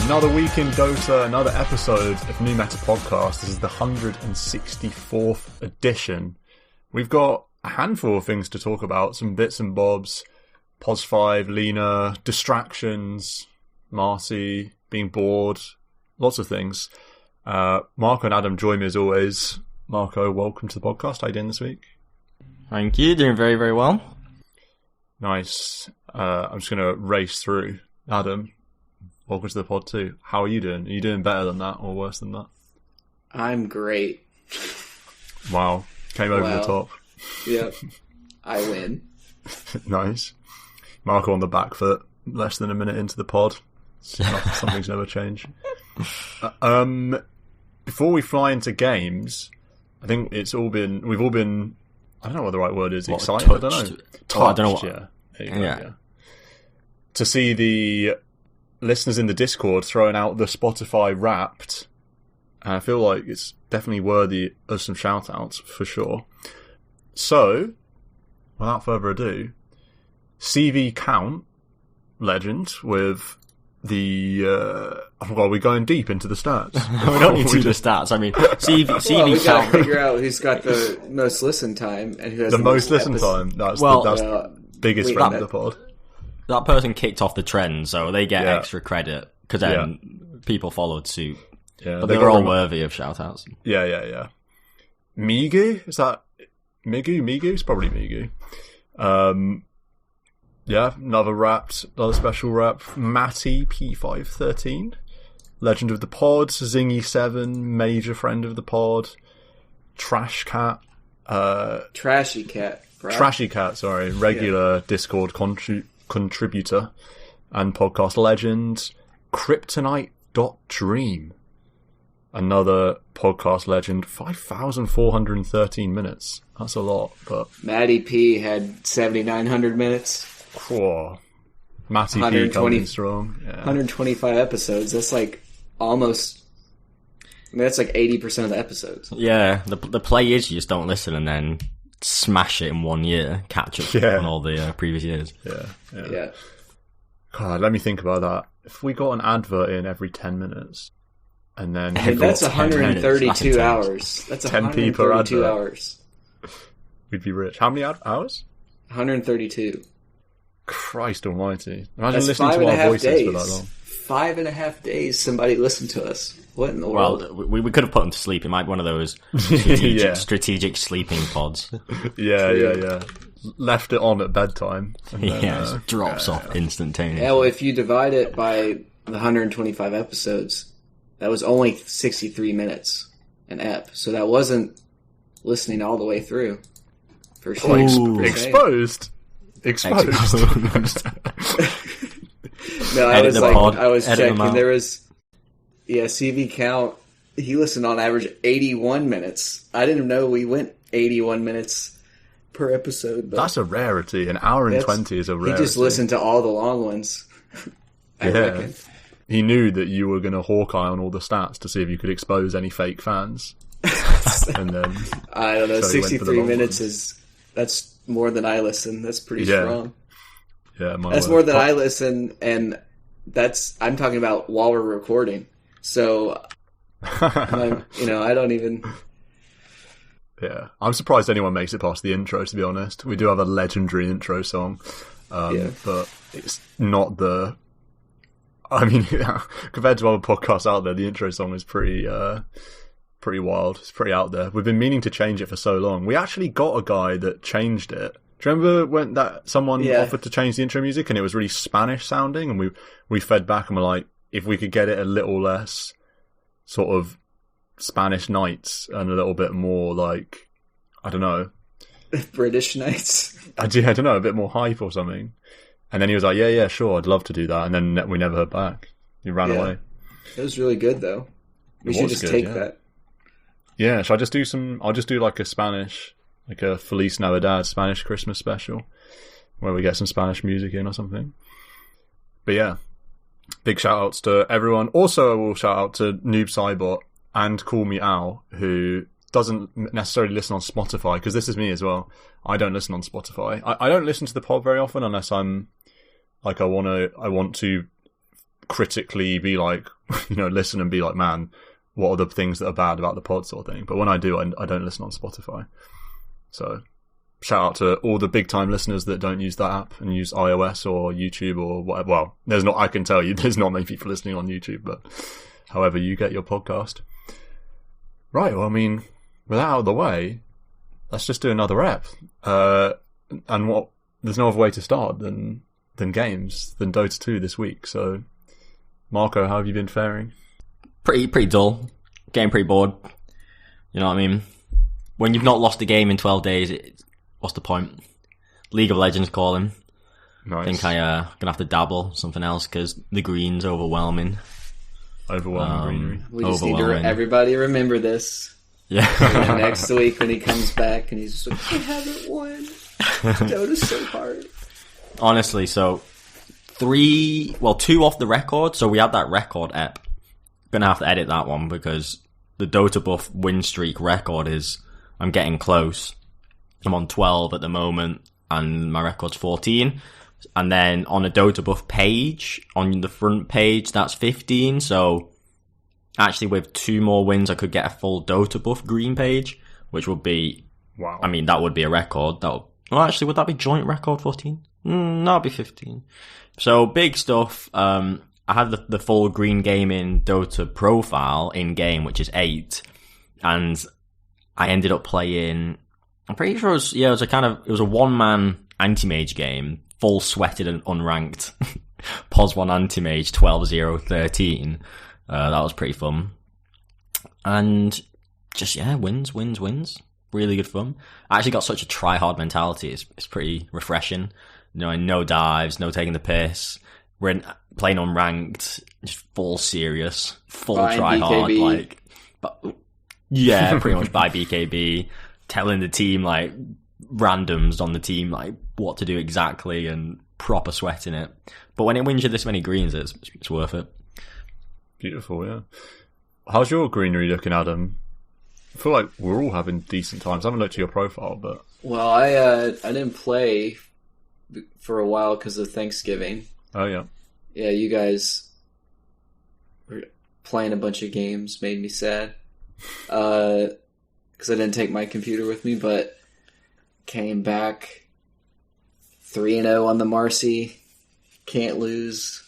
Another week in Dota, another episode of New Meta Podcast. This is the 164th edition. We've got a handful of things to talk about, some bits and bobs. Pos 5, Lina, distractions, Marcy, being bored, lots of things. Marco and Adam join me as always. Marco, welcome to the podcast. How are you doing this week? Thank you, doing very, very well. Nice. I'm just going to race through. Adam, welcome to the pod too. How are you doing? Are you doing better than that or worse than that? I'm great. Wow. Came over the top. Yep. I win. Nice. Marco on the back foot, less than a minute into the pod. Something's never changed. Before we fly into games, I think we've all been, I don't know what the right word is, excited? Touched. I don't know. Touched, I don't know what... yeah. There you go, yeah. To see the listeners in the Discord throwing out the Spotify Wrapped, and I feel like it's definitely worthy of some shoutouts for sure. So, without further ado, CV Count legend with the well, we're going deep into the stats. We don't need to do the stats. I mean, CV we Count. gotta figure out who's got the most listen time and who has the most listen time. That's the biggest friend of the pod. That person kicked off the trend, so they get extra credit because then people followed suit. Yeah, but they're all worthy of shoutouts. Yeah. Migu? Is that Migu? It's probably Migu. Yeah, another special rap. Matty P513, legend of the pod. Zingy7, major friend of the pod. Trash Cat. Trashy Cat. Bro. Trashy Cat, sorry. Regular Discord contributor and podcast legend. Kryptonite.dream. Another podcast legend. 5,413 minutes. That's a lot, but... Matty P had 7,900 minutes. Whoa. Matty P coming strong. Yeah. 125 episodes. That's like almost... I mean, that's like 80% of the episodes. Yeah, the play is you just don't listen and then smash it in 1 year, catch up on all the previous years. Yeah. God, let me think about that. If we got an advert in every 10 minutes, and then... that's 132 hours. That's 10p per 132 advert. hours. We'd be rich. How many hours? 132. Christ almighty. Imagine that's listening to our voices for that long. 5.5 days somebody listened to us. What in the world? Well, we could have put him to sleep. It might be one of those strategic sleeping pods. Yeah. Left it on at bedtime. And then, it drops off instantaneously. Yeah, well, if you divide it by the 125 episodes, that was only 63 minutes an ep. So that wasn't listening all the way through. For sure. Exposed. No, I was checking. There was, CV Count. He listened on average 81 minutes. I didn't know we went 81 minutes per episode. But that's a rarity. An hour and 20 is a rarity. He just listened to all the long ones. I reckon. He knew that you were going to hawkeye on all the stats to see if you could expose any fake fans. And then I don't know. 63 minutes that's more than I listen. That's pretty strong. Yeah, that's more than I listen, and I'm talking about while we're recording. So, I don't even. Yeah, I'm surprised anyone makes it past the intro. To be honest, we do have a legendary intro song, but it's not the. I mean, compared to other podcasts out there, the intro song is pretty wild. It's pretty out there. We've been meaning to change it for so long. We actually got a guy that changed it. Do you remember when someone offered to change the intro music and it was really Spanish sounding, and we fed back and were like, if we could get it a little less sort of Spanish nights and a little bit more like, I don't know, British nights. I don't know, a bit more hype or something. And then he was like, yeah, sure, I'd love to do that. And then we never heard back. He ran away. It was really good though. We should just take that. Yeah, I'll just do like a Spanish, like a Feliz Navidad Spanish Christmas special, where we get some Spanish music in or something. But yeah, big shout outs to everyone. Also, I will shout out to Noob Cybot and Call Me Al, who doesn't necessarily listen on Spotify, because this is me as well. I don't listen on Spotify. I don't listen to the pod very often unless I'm like I want to critically be like, listen and be like, man, what are the things that are bad about the pod sort of thing. But when I do, I don't listen on Spotify. So shout out to all the big time listeners that don't use that app and use iOS or YouTube or whatever. Well, I can tell you there's not many people listening on YouTube, but however you get your podcast. Right, well, I mean, with that out of the way, let's just do another rep. And there's no other way to start than Dota 2 this week. So, Marco, how have you been faring? Pretty dull. Getting pretty bored. You know what I mean? When you've not lost a game in 12 days, what's the point? League of Legends calling. Nice. I think I'm gonna have to dabble something else because the green's overwhelming. Overwhelming greenery. We just need to everybody remember this. Yeah. Next week when he comes back and he's just like, I haven't won. Dota's so hard. Honestly, so 2 off the record. So we had that record ep. Gonna have to edit that one because the Dota buff win streak record is, I'm getting close. I'm on 12 at the moment and my record's 14. And then on a Dota buff page, on the front page, that's 15. So actually with 2 more wins, I could get a full Dota buff green page, which would be, wow. I mean, that would be a record. Would that be joint record 14? That'd be 15. So big stuff. I had the full green gaming Dota profile in game, which is 8. And I ended up playing, I'm pretty sure it was a 1-man anti-mage game. Full sweated and unranked. POS 1 anti-mage 12-0-13. That was pretty fun. And just, wins. Really good fun. I actually got such a try-hard mentality. It's pretty refreshing. No dives, no taking the piss. We're playing unranked, just full serious, full try-hard. Pretty much by BKB. Telling the team, randoms on the team, what to do exactly and proper sweating it. But when it wins you this many greens, it's worth it. Beautiful, yeah. How's your greenery looking, Adam? I feel like we're all having decent times. I haven't looked at your profile, but... Well, I didn't play for a while because of Thanksgiving. Oh, yeah. Yeah, you guys were playing a bunch of games, made me sad. Because I didn't take my computer with me, but came back 3-0 on the Marcy. Can't lose.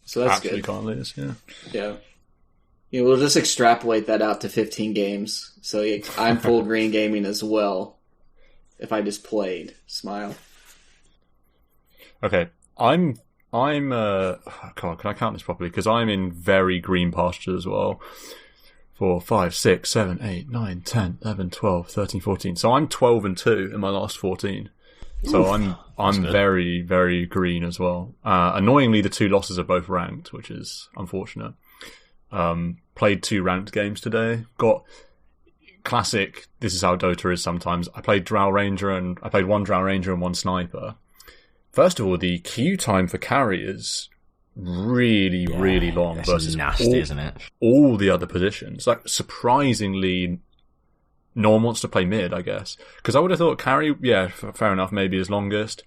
So that's Absolutely good. Can't lose, yeah. Yeah. We'll just extrapolate that out to 15 games. So I'm full green gaming as well. If I just played. Smile. Okay. God, can I count this properly? Because I'm in very green pasture as well. 4, 5, 6, 7, 8, 9, 10, 11, 12, 13, 14. So I'm 12-2 in my last 14. So I'm very, very green as well. Annoyingly, the 2 losses are both ranked, which is unfortunate. Played 2 ranked games today. Got classic, this is how Dota is sometimes. I played 1 Drow Ranger and 1 Sniper. First of all, the queue time for carry is really long versus nasty, isn't it? All the other positions. Surprisingly, no one wants to play mid, I guess. Because I would have thought carry, fair enough, maybe is longest.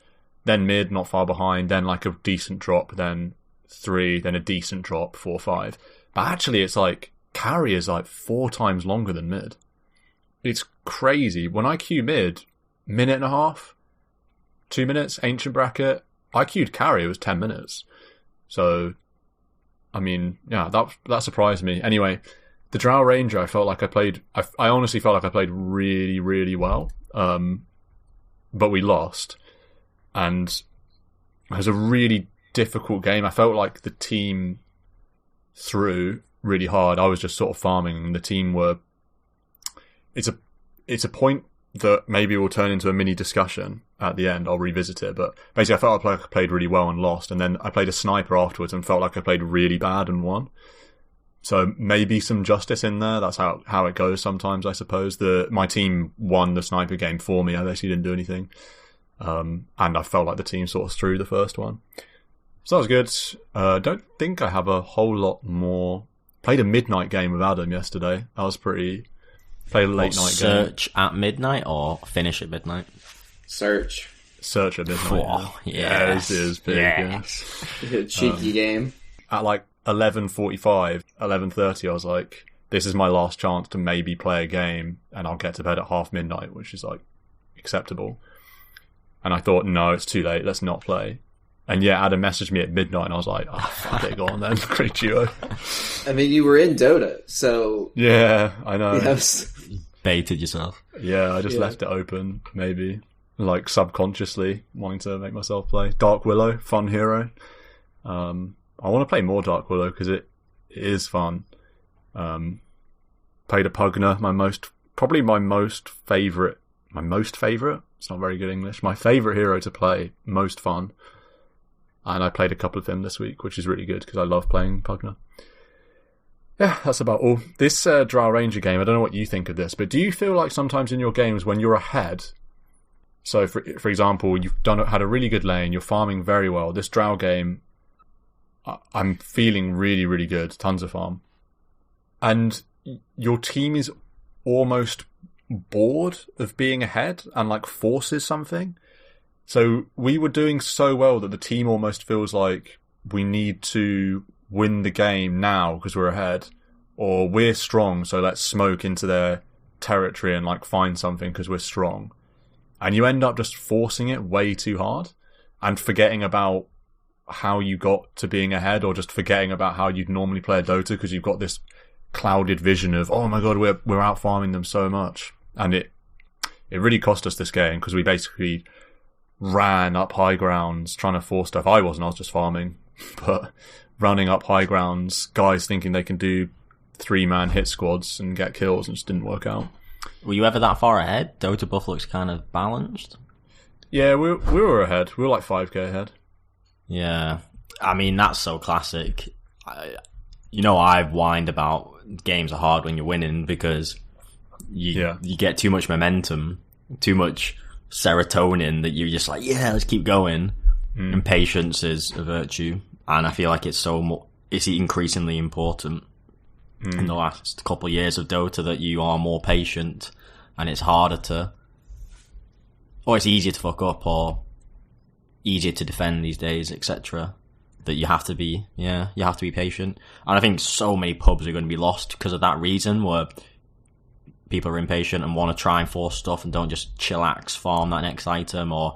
Then mid, not far behind. Then a decent drop. Then 3. Then a decent drop, 4, 5. But actually, it's carry is 4 times longer than mid. It's crazy. When I queue mid, 1.5 minutes, 2 minutes, ancient bracket. I queued carry, it was 10 minutes. So, I mean, yeah, that surprised me. Anyway, the Drow Ranger, I honestly felt like I played really, really well. But we lost. And it was a really difficult game. I felt like the team threw really hard. I was just sort of farming, and the team were... It's a point that maybe will turn into a mini discussion at the end. I'll revisit it, but basically I felt like I played really well and lost, and then I played a sniper afterwards and felt like I played really bad and won. So maybe some justice in there. That's how it goes sometimes, I suppose. My team won the sniper game for me. I basically didn't do anything. And I felt like the team sort of threw the first one. So that was good. Don't think I have a whole lot more. Played a midnight game with Adam yesterday. That was pretty... Played a late night game. Search at midnight or finish at midnight? Search at midnight. Oh, yeah. This is big. Yes. Cheeky game. At 11:45, 11:30, I was like, this is my last chance to maybe play a game, and I'll get to bed at 12:30, which is like acceptable. And I thought, no, it's too late, let's not play. And yeah, Adam messaged me at midnight, and I was like, oh, fuck it, go on then, great duo. I mean, you were in Dota, so... Yeah, I know. Yes. Baited yourself. Yeah, I just left it open, maybe. Like, subconsciously wanting to make myself play. Dark Willow, fun hero. I want to play more Dark Willow because it is fun. Played a Pugner, my most favourite. It's not very good English. My favourite hero to play, most fun. And I played a couple of him this week, which is really good because I love playing Pugner. Yeah, that's about all. This Drow Ranger game, I don't know what you think of this, but do you feel like sometimes in your games when you're ahead, so for example, you've had a really good lane, you're farming very well, this Drow game, I'm feeling really, really good, tons of farm, and your team is almost bored of being ahead and like forces something? So we were doing so well that the team almost feels like we need to win the game now because we're ahead, or we're strong, so let's smoke into their territory and like find something because we're strong. And you end up just forcing it way too hard and forgetting about how you got to being ahead, or just forgetting about how you'd normally play a Dota because you've got this clouded vision of, oh my god, we're out farming them so much. And it really cost us this game because we basically ran up high grounds trying to force stuff. I was just farming, but running up high grounds, guys thinking they can do 3-man hit squads and get kills, and just didn't work out. Were you ever that far ahead? Dota buff looks kind of balanced. Yeah, we were ahead. We were like 5k ahead. Yeah, I mean, that's so classic. I've whined about games are hard when you're winning because you get too much momentum, too much serotonin that you're just like, yeah, let's keep going. And patience is a virtue. And I feel like it's increasingly important in the last couple of years of Dota that you are more patient, and it's it's easier to fuck up, or easier to defend these days, etc. That you have to be patient. And I think so many pubs are going to be lost because of that reason, where people are impatient and want to try and force stuff and don't just chillax farm that next item or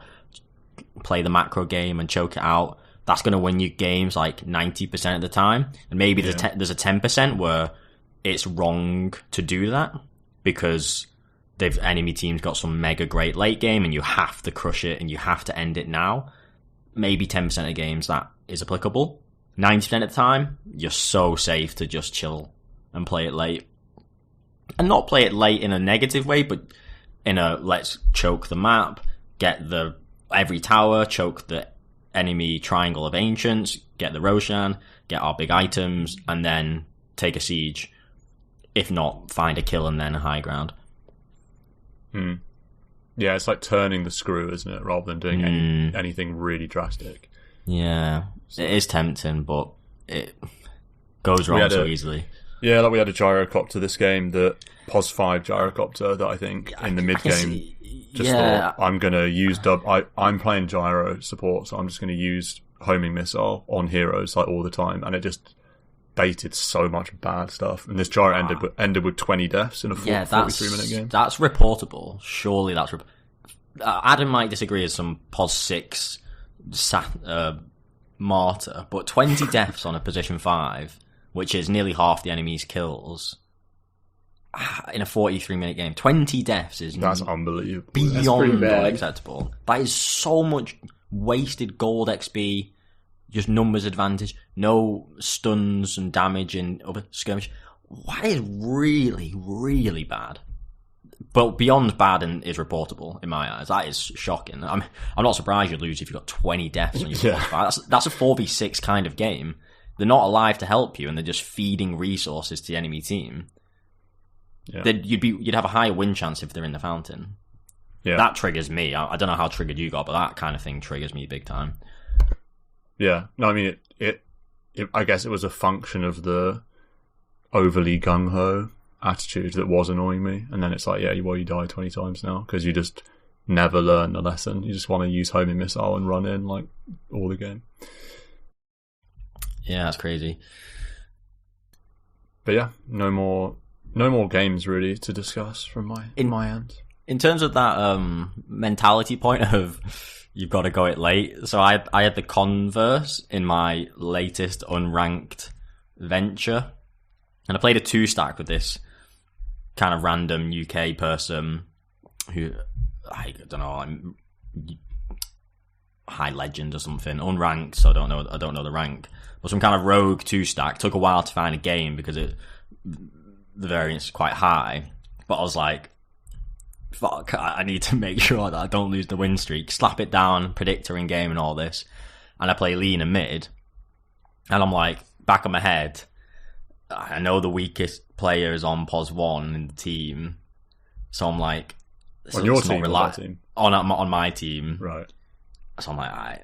play the macro game and choke it out. That's going to win you games like 90% of the time. And maybe there's a 10% where it's wrong to do that because enemy team's got some mega great late game and you have to crush it and you have to end it now. Maybe 10% of games that is applicable. 90% of the time, you're so safe to just chill and play it late. And not play it late in a negative way, but in a let's choke the map, get every tower, choke the enemy triangle of ancients, get the Roshan, get our big items, and then take a siege. If not, find a kill and then a high ground. Yeah, it's like turning the screw, isn't it? Rather than doing anything really drastic. Yeah, it is tempting, but it goes wrong so easily. Yeah, like we had a gyrocopter this game, the POS 5 gyrocopter that I think in the mid game thought I'm going to use I'm playing gyro support, so I'm just going to use homing missile on heroes like all the time, and it just baited so much bad stuff. And this gyro ended with 20 deaths in a 43-minute game. That's reportable. Surely that's Adam might disagree as some POS 6 martyr, but 20 deaths on a position 5, which is nearly half the enemy's kills in a 43-minute game. 20 deaths that's unbelievable. Beyond unacceptable. That is so much wasted gold XP, just numbers advantage, no stuns and damage in other skirmish. That is really, really bad. But beyond bad and is reportable in my eyes. That is shocking. I'm not surprised you'd lose if you've got 20 deaths on your first. That's a 4v6 kind of game. They're not alive to help you, and they're just feeding resources to the enemy team. Yeah. You'd have a higher win chance if they're in the fountain. Yeah. That triggers me. I don't know how triggered you got, but that kind of thing triggers me big time. Yeah. No, I mean, it I guess it was a function of the overly gung-ho attitude that was annoying me. And then it's like, you die 20 times now because you just never learn the lesson. You just want to use homing missile and run in like all the game. Yeah, that's crazy. But yeah, no more games really to discuss from my end. In terms of that mentality point of you've got to go it late, so I had the converse in my latest unranked venture, and I played a 2-stack with this kind of random UK person who, I don't know, I'm high legend or something, unranked, so I don't know the rank, but some kind of rogue 2-stack. Took a while to find a game because the variance is quite high, but I was like, fuck, I need to make sure that I don't lose the win streak, slap it down, predictor in game and all this, and I play Lina mid, and I'm like, back of my head, I know the weakest player is on pos 1 in the team, so I'm like, on your team, on my team, right? So I'm like, I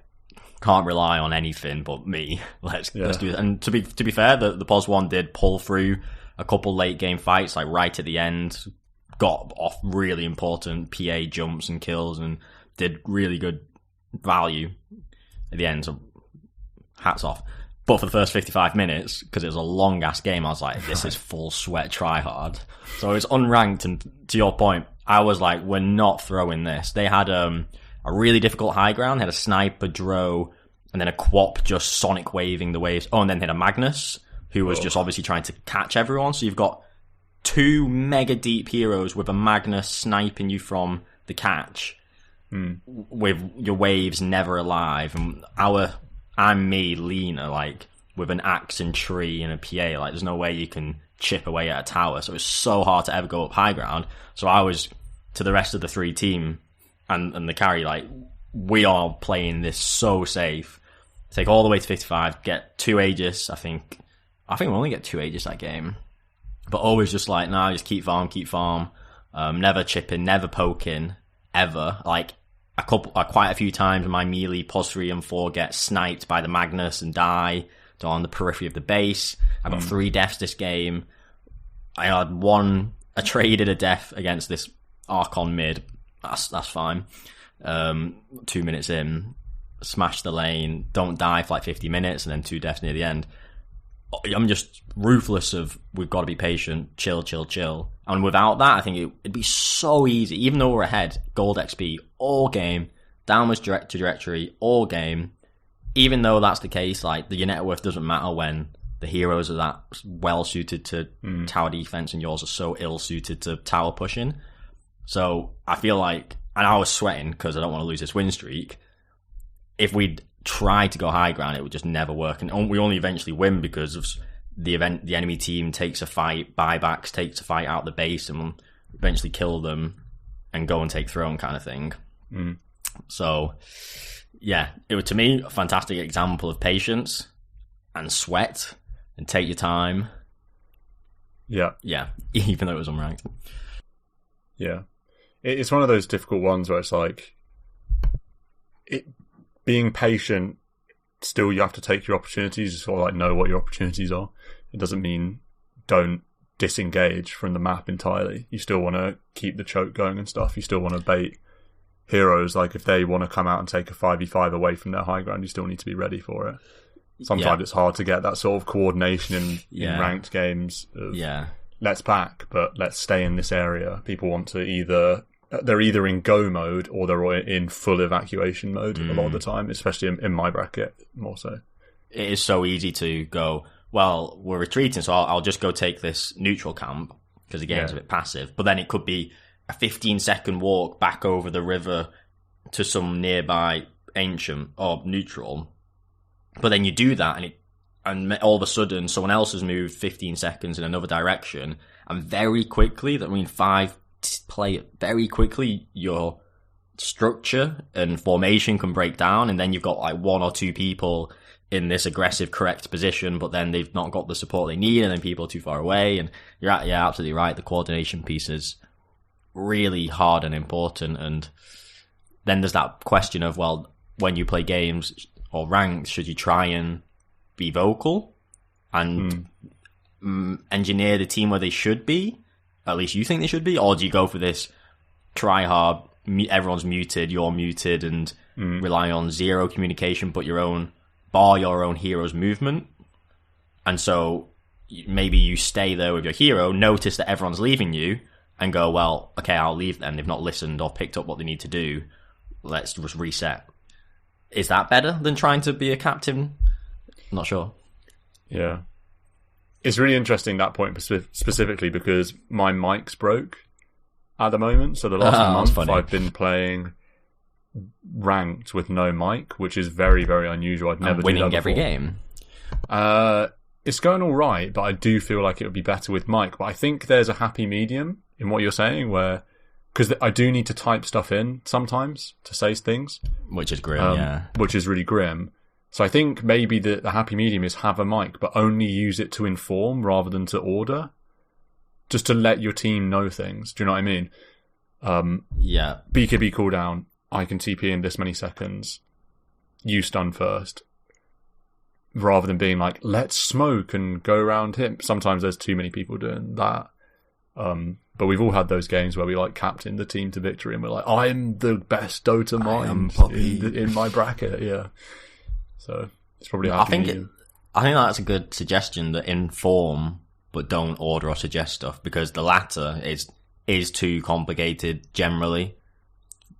can't rely on anything but me. Let's do it. And to be fair, the pos 1 did pull through a couple late game fights, like right at the end, got off really important PA jumps and kills, and did really good value at the end. So hats off. But for the first 55 minutes, because it was a long ass game, I was like, this is full sweat try hard. So it was unranked, and to your point, I was like, we're not throwing this. They had a really difficult high ground, had a sniper Dro, and then a Quap just sonic waving the waves. Oh, and then hit a Magnus, who was just obviously trying to catch everyone. So you've got 2 mega deep heroes with a Magnus sniping you from the catch, with your waves never alive, and I'm me, Lina, like, with an axe and tree and a PA, like, there's no way you can chip away at a tower, so it's so hard to ever go up high ground. So I was, to the rest of the 3 team, and the carry, like, we are playing this so safe. Take all the way to 55, get 2 Aegis, I think we only get 2 Aegis that game. But always just like, nah, just keep farm, never chipping, never poking, ever. Like, quite a few times my melee pos 3 and 4 get sniped by the Magnus and die on the periphery of the base. I got 3 deaths this game. I had I traded a death against this Archon mid. That's fine. 2 minutes in, smash the lane, don't die for like 50 minutes, and then 2 deaths near the end. I'm just ruthless of, we've got to be patient, chill. And without that, I think it'd be so easy, even though we're ahead, gold XP, all game, downwards trajectory, all game. Even though that's the case, like, your net worth doesn't matter when the heroes are that well suited to tower defense and yours are so ill suited to tower pushing. So I feel like, and I was sweating because I don't want to lose this win streak. If we'd tried to go high ground, it would just never work, and we only eventually win because of the enemy team takes a fight, buybacks, takes a fight out the base, and we'll eventually kill them and go and take throne kind of thing. So yeah, it was, to me, a fantastic example of patience and sweat and take your time. Yeah, even though it was unranked. Yeah, it's one of those difficult ones where it's like, being patient, still you have to take your opportunities, you sort of like know what your opportunities are. It doesn't mean don't disengage from the map entirely. You still want to keep the choke going and stuff. You still want to bait heroes. Like, if they want to come out and take a 5v5 away from their high ground, you still need to be ready for it. Sometimes it's hard to get that sort of coordination in ranked games of, let's pack, but let's stay in this area. People want to they're either in go mode or they're in full evacuation mode a lot of the time, especially in my bracket more so. It is so easy to go, well, we're retreating, so I'll just go take this neutral camp because the game's a bit passive. But then it could be a 15-second walk back over the river to some nearby ancient or neutral. But then you do that, and all of a sudden someone else has moved 15 seconds in another direction, and very quickly, very quickly, your structure and formation can break down, and then you've got like 1 or 2 people in this aggressive correct position, but then they've not got the support they need, and then people are too far away. And you're absolutely right, the coordination piece is really hard and important. And then there's that question of, well, when you play games or ranked, should you try and be vocal and engineer the team where they should be? At least you think they should be? Or do you go for this try hard, everyone's muted, you're muted, and rely on zero communication but your own hero's movement? And so maybe you stay there with your hero, notice that everyone's leaving you, and go, well, okay, I'll leave then. They've not listened or picked up what they need to do. Let's just reset. Is that better than trying to be a captain? I'm not sure. Yeah. It's really interesting, that point specifically, because my mic's broke at the moment. So the last month I've been playing ranked with no mic, which is very, very unusual. I'd never winning do that every game. It's going all right, but I do feel like it would be better with mic. But I think there's a happy medium in what you're saying, where because I do need to type stuff in sometimes to say things, which is grim, which is really grim. So I think maybe the happy medium is have a mic, but only use it to inform rather than to order, just to let your team know things. Do you know what I mean? Yeah. BKB cooldown. I can TP in this many seconds. You stun first. Rather than being like, let's smoke and go around him. Sometimes there's too many people doing that. But we've all had those games where we like captain the team to victory and we're like, I'm the best Dota mind in my bracket. Yeah. So it's probably a happy medium. I think that's a good suggestion, that inform but don't order or suggest stuff, because the latter is too complicated generally,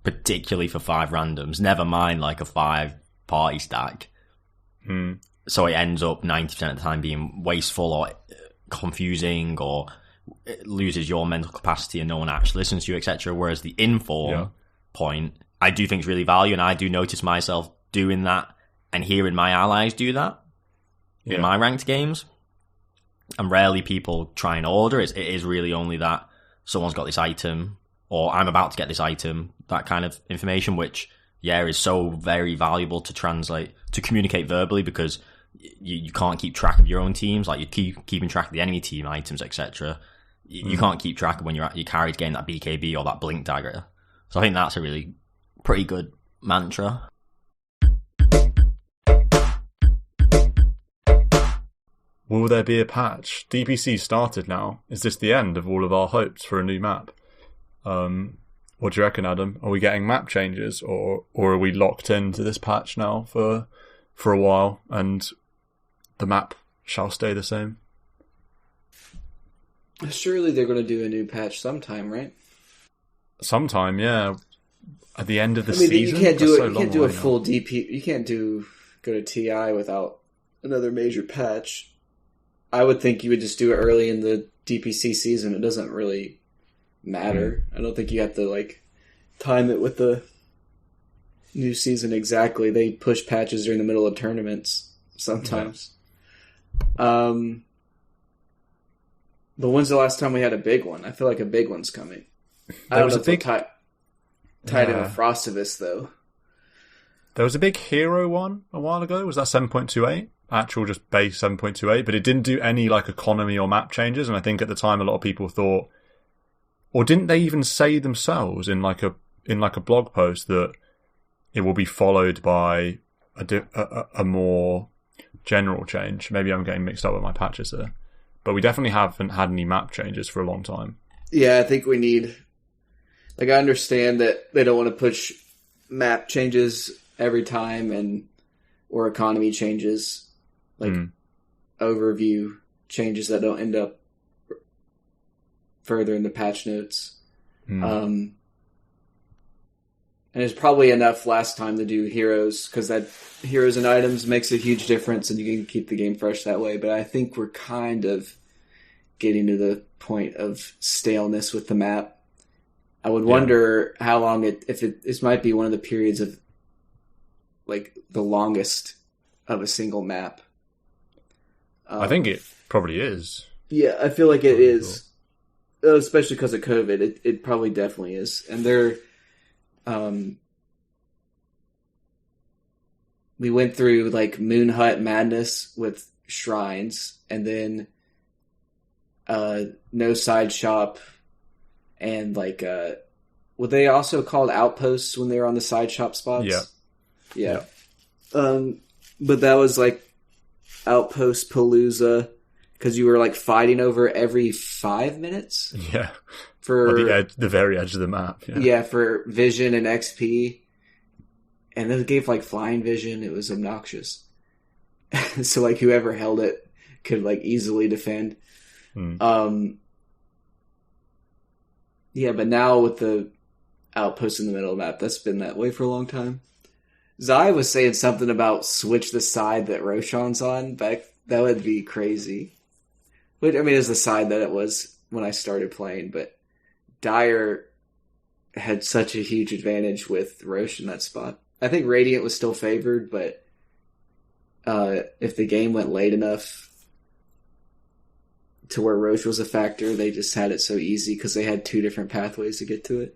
particularly for 5 randoms. Never mind like a 5 party stack. So it ends up 90% of the time being wasteful or confusing, or it loses your mental capacity and no one actually listens to you, etc. Whereas the inform point, I do think is really value, and I do notice myself doing that and hearing my allies do that in my ranked games. And rarely people try and order. It is really only that someone's got this item, or I'm about to get this item, that kind of information, which, is so very valuable to translate, to communicate verbally, because you can't keep track of your own teams. Like, you're keeping track of the enemy team items, etc. You can't keep track of when your carry's getting that BKB or that blink dagger. So I think that's a really pretty good mantra. Will there be a patch? DPC started now. Is this the end of all of our hopes for a new map? What do you reckon, Adam? Are we getting map changes, or are we locked into this patch now for a while, and the map shall stay the same? Surely they're going to do a new patch sometime, right? Sometime, yeah. At the end of the season. You can't do it. You can't do a full DP. You can't go to TI without another major patch. I would think you would just do it early in the DPC season. It doesn't really matter. I don't think you have to time it with the new season exactly. They push patches during the middle of tournaments sometimes. But when's the last time we had a big one? I feel like a big one's coming. I don't know if tied in with Frostivus, though. There was a big hero one a while ago. Was that 7.28? Actual just base 7.28, but it didn't do any economy or map changes. And I think at the time a lot of people thought, or didn't they even say themselves in a blog post that it will be followed by a more general change? Maybe I'm getting mixed up with my patches there, but we definitely haven't had any map changes for a long time. Yeah, I think we need. I understand that they don't want to push map changes every time or economy changes, overview changes that don't end up further in the patch notes. And it's probably enough last time to do heroes, because that heroes and items makes a huge difference, and you can keep the game fresh that way. But I think we're kind of getting to the point of staleness with the map. I would wonder how long this might be one of the periods of the longest of a single map. I think it probably is. Yeah, I feel like it is. Especially because of COVID, it probably definitely is. And we went through Moon Hut madness with shrines, and then no side shop, and were they also called outposts when they were on the side shop spots? Yeah. But that was Outpost Palooza, because you were fighting over every 5 minutes. Yeah, for the very edge of the map. Yeah, for vision and XP, and then it gave flying vision. It was obnoxious. So whoever held it could like easily defend. Yeah, but now with the outpost in the middle of the map, that's been that way for a long time. Zai was saying something about switch the side that Roshan's on back. That would be crazy. But I mean, it's the side that it was when I started playing, but Dire had such a huge advantage with Roche in that spot. I think Radiant was still favored, but if the game went late enough to where Roche was a factor, they just had it so easy because they had 2 different pathways to get to it.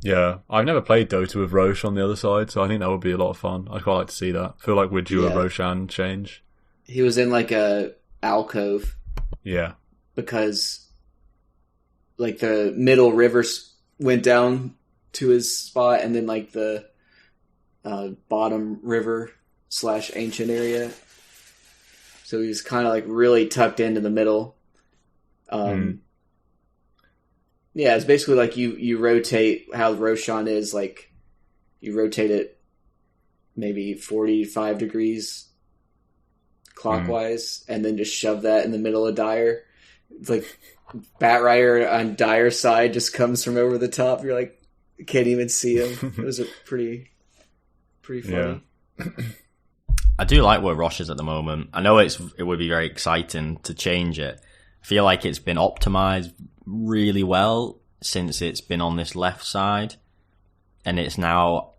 Yeah, I've never played Dota with Roche on the other side, so I think that would be a lot of fun. I'd quite like to see that. I feel like we'd do a Roshan change. He was in like a alcove. Yeah. Because like the middle river went down to his spot, and then like the bottom river / ancient area. So he was kind of like really tucked into the middle. Yeah, it's basically like you rotate how Roshan is, like you rotate it maybe 45 degrees clockwise, and then just shove that in the middle of Dire. It's like Batrider on Dire's side just comes from over the top. You're like, you can't even see him. It was a pretty funny. Yeah. I do like where Roche is at the moment. I know it would be very exciting to change it. I feel like it's been optimized really well since it's been on this left side, and it's now,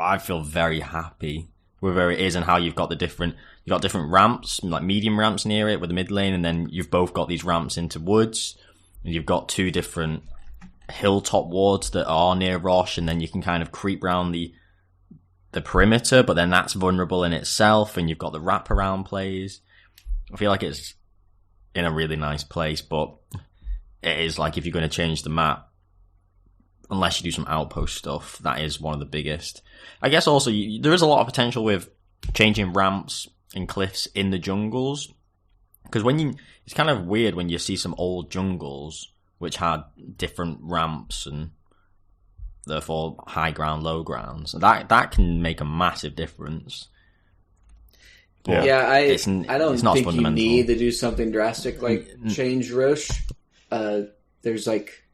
I feel very happy with where it is and how you've got different ramps, like medium ramps near it with the mid lane, and then you've both got these ramps into woods, and you've got 2 different hilltop wards that are near Roche, and then you can kind of creep around the perimeter, but then that's vulnerable in itself, and you've got the wraparound plays. I feel like it's in a really nice place, but it is like if you're going to change the map, unless you do some outpost stuff, that is one of the biggest. I guess also there is a lot of potential with changing ramps and cliffs in the jungles, because it's kind of weird when you see some old jungles which had different ramps and therefore high ground, low grounds. That can make a massive difference. But I don't think you need to do something drastic like change Roche. There's like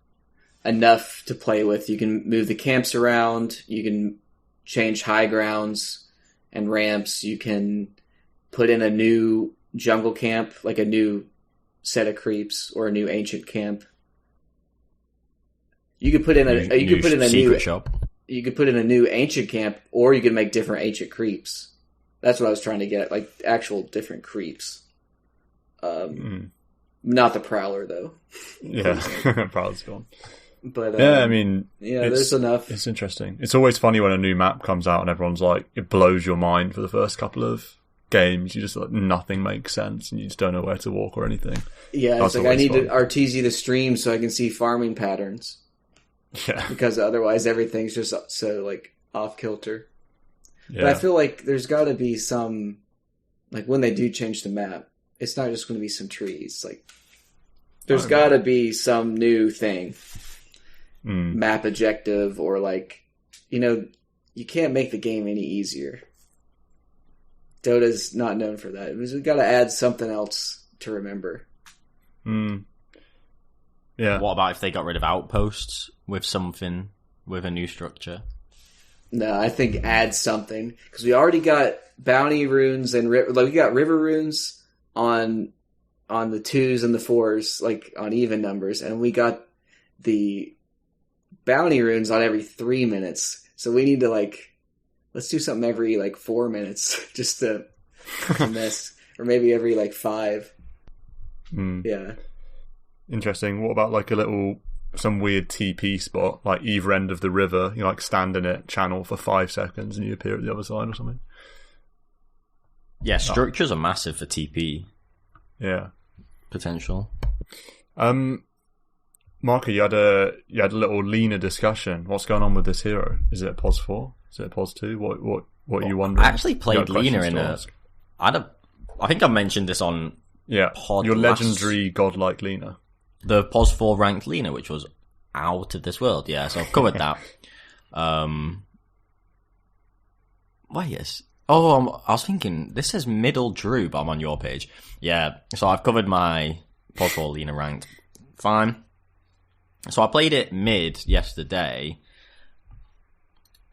enough to play with. You can move the camps around. You can change high grounds and ramps. You can put in a new jungle camp, like a new set of creeps, or a new ancient camp. You could put in a secret shop. You could put in a new ancient camp, or you could make different ancient creeps. That's what I was trying to get, like actual different creeps. Not the Prowler though. Yeah, Prowler's gone. But I mean, there's enough. It's interesting. It's always funny when a new map comes out and everyone's like, it blows your mind for the first couple of games. You just like nothing makes sense, and you just don't know where to walk or anything. Yeah, it's like I need to RTZ the stream so I can see farming patterns. Yeah, because otherwise everything's just so like off kilter. Yeah. But I feel like there's got to be some, like when they do change the map, it's not just going to be some trees. Like there's got to be some new thing, map objective, or like, you can't make the game any easier. Dota's not known for that. We've got to add something else to remember. Yeah. What about if they got rid of outposts with a new structure? No, I think add something, because we already got bounty runes and we got river runes on the 2s and the 4s, like on even numbers, and we got the bounty runes on every 3 minutes. So we need to let's do something every 4 minutes just to mess, or maybe every 5. Yeah. Interesting. What about some weird TP spot, like either end of the river? You stand in it, channel for 5 seconds, and you appear at the other side or something. Yeah, structures are massive for TP. Yeah, potential. Marco, you had a little Lina discussion. What's going on with this hero? Is it a POS 4? Is it a POS 2? What are you wondering? I actually played Lina in a. I think I mentioned this on. Yeah, your legendary godlike Lina. The POS 4 ranked Lina, which was out of this world. Yeah, so I've covered that. Yes. Oh, I was thinking, this says middle Drew, but I'm on your page. Yeah, so I've covered my Pod 4 Lina ranked. Fine. So I played it mid yesterday.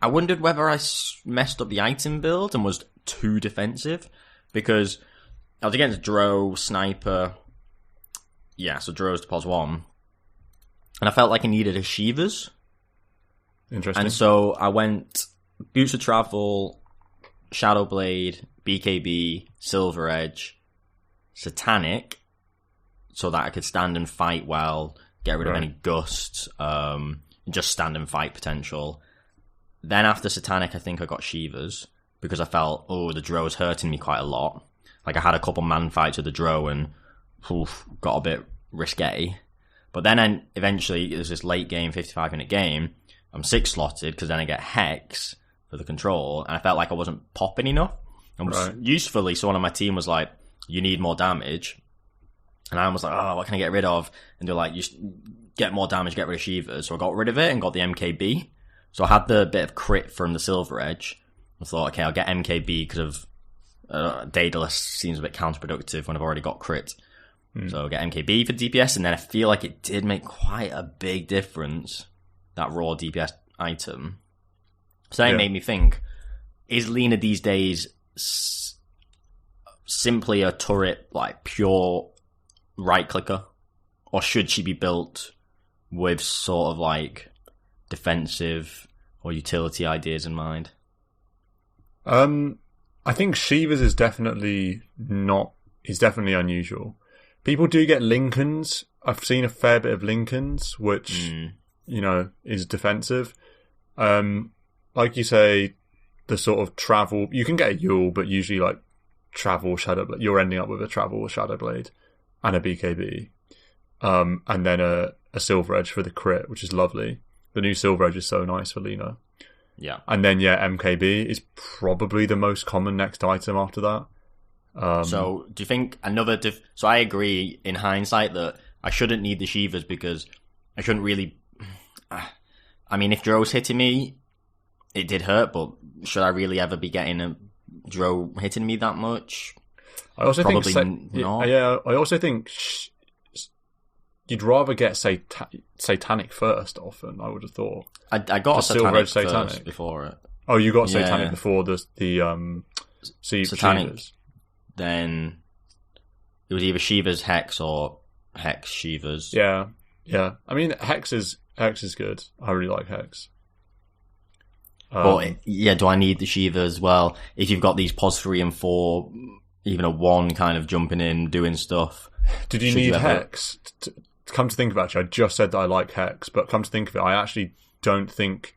I wondered whether I messed up the item build and was too defensive, because I was against Dro, Sniper. Yeah, so Dro's to pos 1. And I felt like I needed a Shivas. Interesting. And so I went Boots of Travel, Shadow Blade, BKB, Silver Edge, Satanic, so that I could stand and fight well, get rid of any gusts, just stand and fight potential. Then after Satanic, I think I got Shivas, because I felt, the Dro's hurting me quite a lot. Like, I had a couple man fights with the Dro and got a bit risque. But then eventually, there's this late game, 55-minute game, I'm 6-slotted, because then I get Hex for the control, and I felt like I wasn't popping enough. And usefully, someone on my team was like, you need more damage. And I was like, what can I get rid of? And they're like, you get more damage, get rid of Shivas. So I got rid of it and got the MKB. So I had the bit of crit from the Silver Edge. I thought, okay, I'll get MKB because of Daedalus seems a bit counterproductive when I've already got crit. So I'll get MKB for DPS, and then I feel like it did make quite a big difference, that raw DPS item. So that made me think, is Lina these days simply a turret, like pure right clicker? Or should she be built with sort of like defensive or utility ideas in mind? I think Shivas is definitely unusual. People do get Lincolns. I've seen a fair bit of Lincolns, which, is defensive. Like you say, the sort of travel, you can get a Yule, but usually like travel Shadow Blade, you're ending up with a travel Shadow Blade and a BKB. And then a Silver Edge for the crit, which is lovely. The new Silver Edge is so nice for Lina. Yeah. And then, MKB is probably the most common next item after that. So, do you think so I agree in hindsight that I shouldn't need the Shivas because I shouldn't really... I mean, if Dro's hitting me, it did hurt, but should I really ever be getting a Dro hitting me that much? I also Probably think... not. Yeah, I also think you'd rather get Satanic first often, I would have thought. I got a Satanic first before it. Oh, you got Satanic before the Satanic. Shivas. Then it was either Shiva's Hex or Hex Shiva's. Yeah. I mean, Hex is good. I really like Hex. But do I need the Shiva as well? If you've got these pos 3 and 4, even a 1 kind of jumping in, doing stuff. Did you need Hex? Come to think about it, I just said that I like Hex, but come to think of it, I actually don't think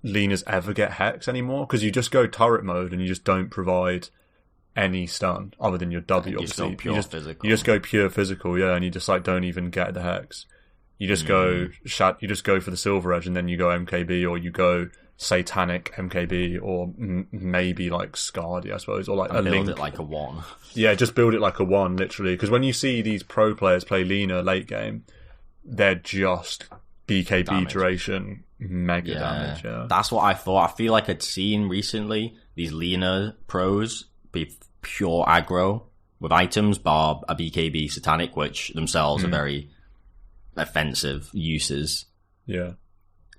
Lina's ever get Hex anymore, because you just go turret mode and you just don't provide any stun other than your W. Obviously, physical. You just go pure physical, and you just like don't even get the Hex. You just go for the Silver Edge, and then you go MKB, or you go Satanic MKB, or maybe like Scardy, I suppose, or like a build Link. It like a 1. Yeah, just build it like a 1, literally. Because when you see these pro players play Lina late game, they're just BKB damage. Duration, mega damage. Yeah, that's what I thought. I feel like I'd seen recently these Lina pros be pure aggro with items, bar a BKB Satanic, which themselves are very offensive uses. Yeah.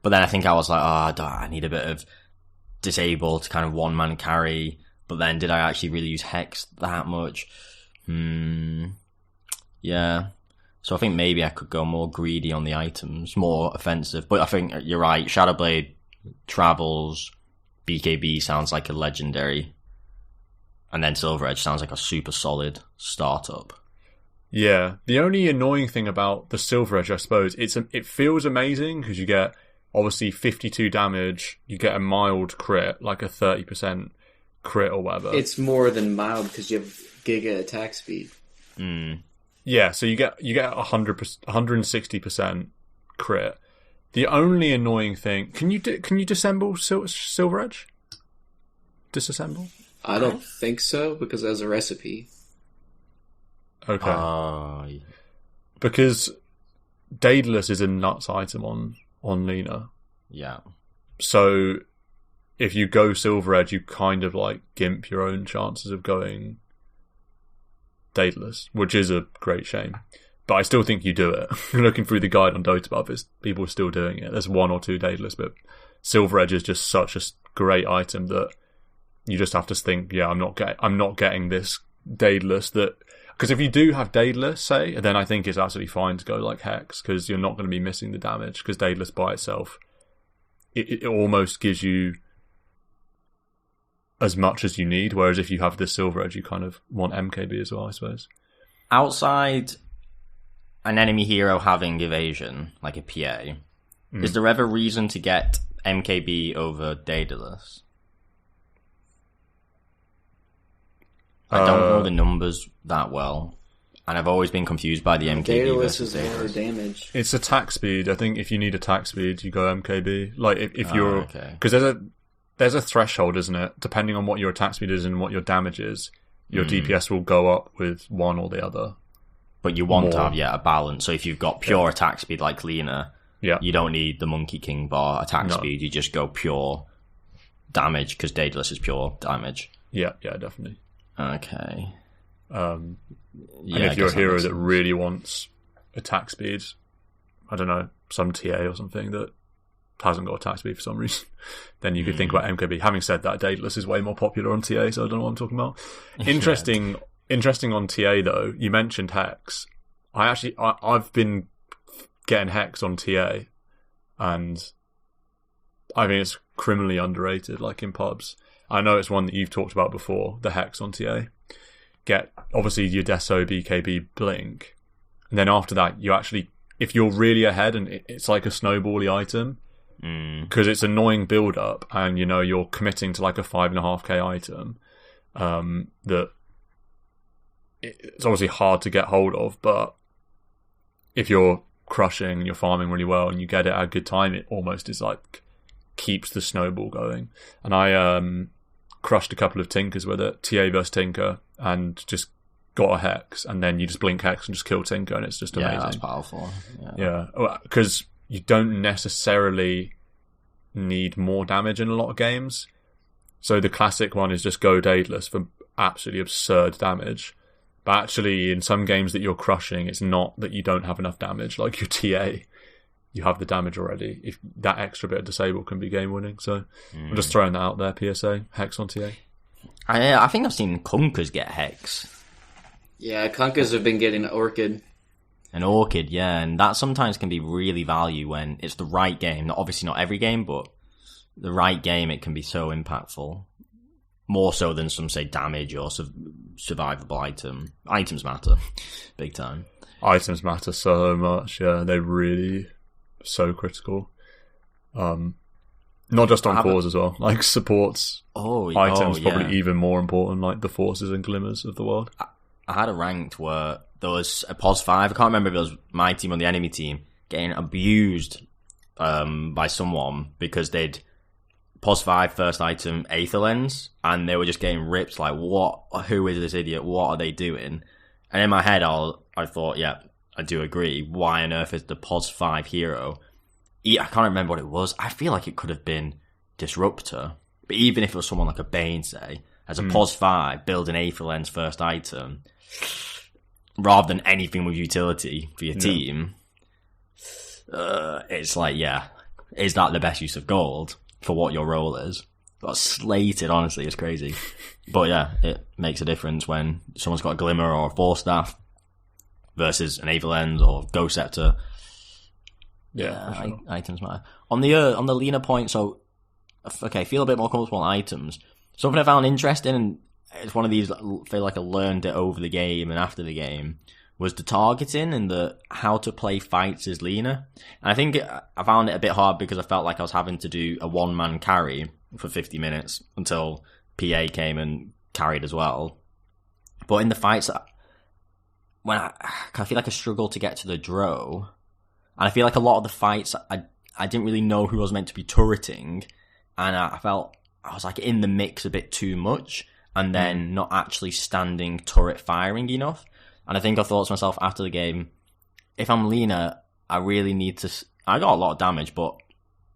But then I think I was like, I need a bit of disable to kind of one-man carry. But then did I actually really use Hex that much? Yeah. So I think maybe I could go more greedy on the items, more offensive. But I think you're right. Shadowblade travels, BKB sounds like a legendary. And then Silver Edge sounds like a super solid startup. Yeah. The only annoying thing about the Silver Edge, I suppose, it feels amazing because you get obviously 52 damage, you get a mild crit, like a 30% crit or whatever. It's more than mild because you have giga attack speed. Yeah, so you get 160% crit. The only annoying thing, can you disassemble Silver Edge? Disassemble? I don't think so because there's a recipe. Okay. Because Daedalus is a nuts item on Lina. Yeah. So if you go Silver Edge, you kind of like gimp your own chances of going Daedalus, which is a great shame. But I still think you do it. Looking through the guide on Dota Buff, people are still doing it. There's 1 or 2 Daedalus, but Silver Edge is just such a great item that you just have to think, I'm not getting this Daedalus that... Because if you do have Daedalus, say, then I think it's absolutely fine to go like Hex, because you're not going to be missing the damage, because Daedalus by itself, it almost gives you as much as you need, whereas if you have this Silver Edge, you kind of want MKB as well, I suppose. Outside an enemy hero having evasion, like a PA, is there ever reason to get MKB over Daedalus? I don't know the numbers that well, and I've always been confused by the MKB Daedalus versus is more damage. It's attack speed. I think if you need attack speed, you go MKB. Like if you're... Because there's a threshold, isn't it? Depending on what your attack speed is and what your damage is, your DPS will go up with one or the other. But you want to have, a balance. So if you've got pure attack speed like Lina, you don't need the Monkey King bar attack speed. You just go pure damage, because Daedalus is pure damage. Yeah, definitely. Okay. And if you're a hero that really wants attack speed, I don't know, some TA or something that hasn't got attack speed for some reason, then you could think about MKB. Having said that, Daedalus is way more popular on TA, so I don't know what I'm talking about. Interesting on TA though, you mentioned Hex. I've been getting Hex on TA, and I mean it's criminally underrated, like in pubs. I know it's one that you've talked about before, the Hex on TA. Get, obviously, your Deso, BKB, Blink. And then after that, you actually, if you're really ahead, and it's like a snowbally item, because it's annoying build-up, and, you're committing to like a 5.5k item, that it's obviously hard to get hold of, but if you're crushing and you're farming really well and you get it at a good time, it almost is like, keeps the snowball going. And I crushed a couple of Tinkers with it, TA versus Tinker, and just got a Hex, and then you just blink Hex and just kill Tinker, and it's just amazing. Yeah, that's powerful. Yeah, because you don't necessarily need more damage in a lot of games. So the classic one is just go Daedalus for absolutely absurd damage. But actually, in some games that you're crushing, it's not that you don't have enough damage. Like your TA, you have the damage already. If that extra bit of disable can be game winning. So I'm just throwing that out there, PSA. Hex on TA. I think I've seen Kunkers get Hex. Yeah, Kunkers have been getting Orchid. An Orchid, yeah. And that sometimes can be really value when it's the right game. Obviously not every game, but the right game, it can be so impactful. More so than some, say, damage or survivable item. Items matter. Big time. Items matter so much, yeah. They're really so critical. Not just on cores as well. Like supports items probably even more important, like the Forces and Glimmers of the world. I had a ranked where there was a POS 5. I can't remember if it was my team or the enemy team getting abused by someone because they'd POS 5 first item Aether Lens, and they were just getting ripped. Like, what? Who is this idiot? What are they doing? And in my head, I thought, yeah, I do agree. Why on earth is the POS 5 hero? I can't remember what it was. I feel like it could have been Disruptor. But even if it was someone like a Bane, say, as a POS 5, build an Aether Lens first item, rather than anything with utility for your team, it's like, yeah, is that the best use of gold for what your role is? Got slated, honestly, it's crazy. But yeah, it makes a difference when someone's got a Glimmer or a Force Staff versus an Aether Lens or Ghost Scepter. Yeah, sure. Items matter. On the Lina point, so okay, feel a bit more comfortable on items. Something I found interesting, and it's one of these, I feel like I learned it over the game and after the game, was the targeting and the how to play fights as Lina. And I think I found it a bit hard because I felt like I was having to do a one-man carry for 50 minutes until PA came and carried as well. But in the fights, when I feel like I struggled to get to the draw. And I feel like a lot of the fights, I didn't really know who I was meant to be turreting. And I felt I was like in the mix a bit too much. And then not actually standing turret firing enough. And I think I thought to myself after the game, if I'm Lina, I really need to... I got a lot of damage, but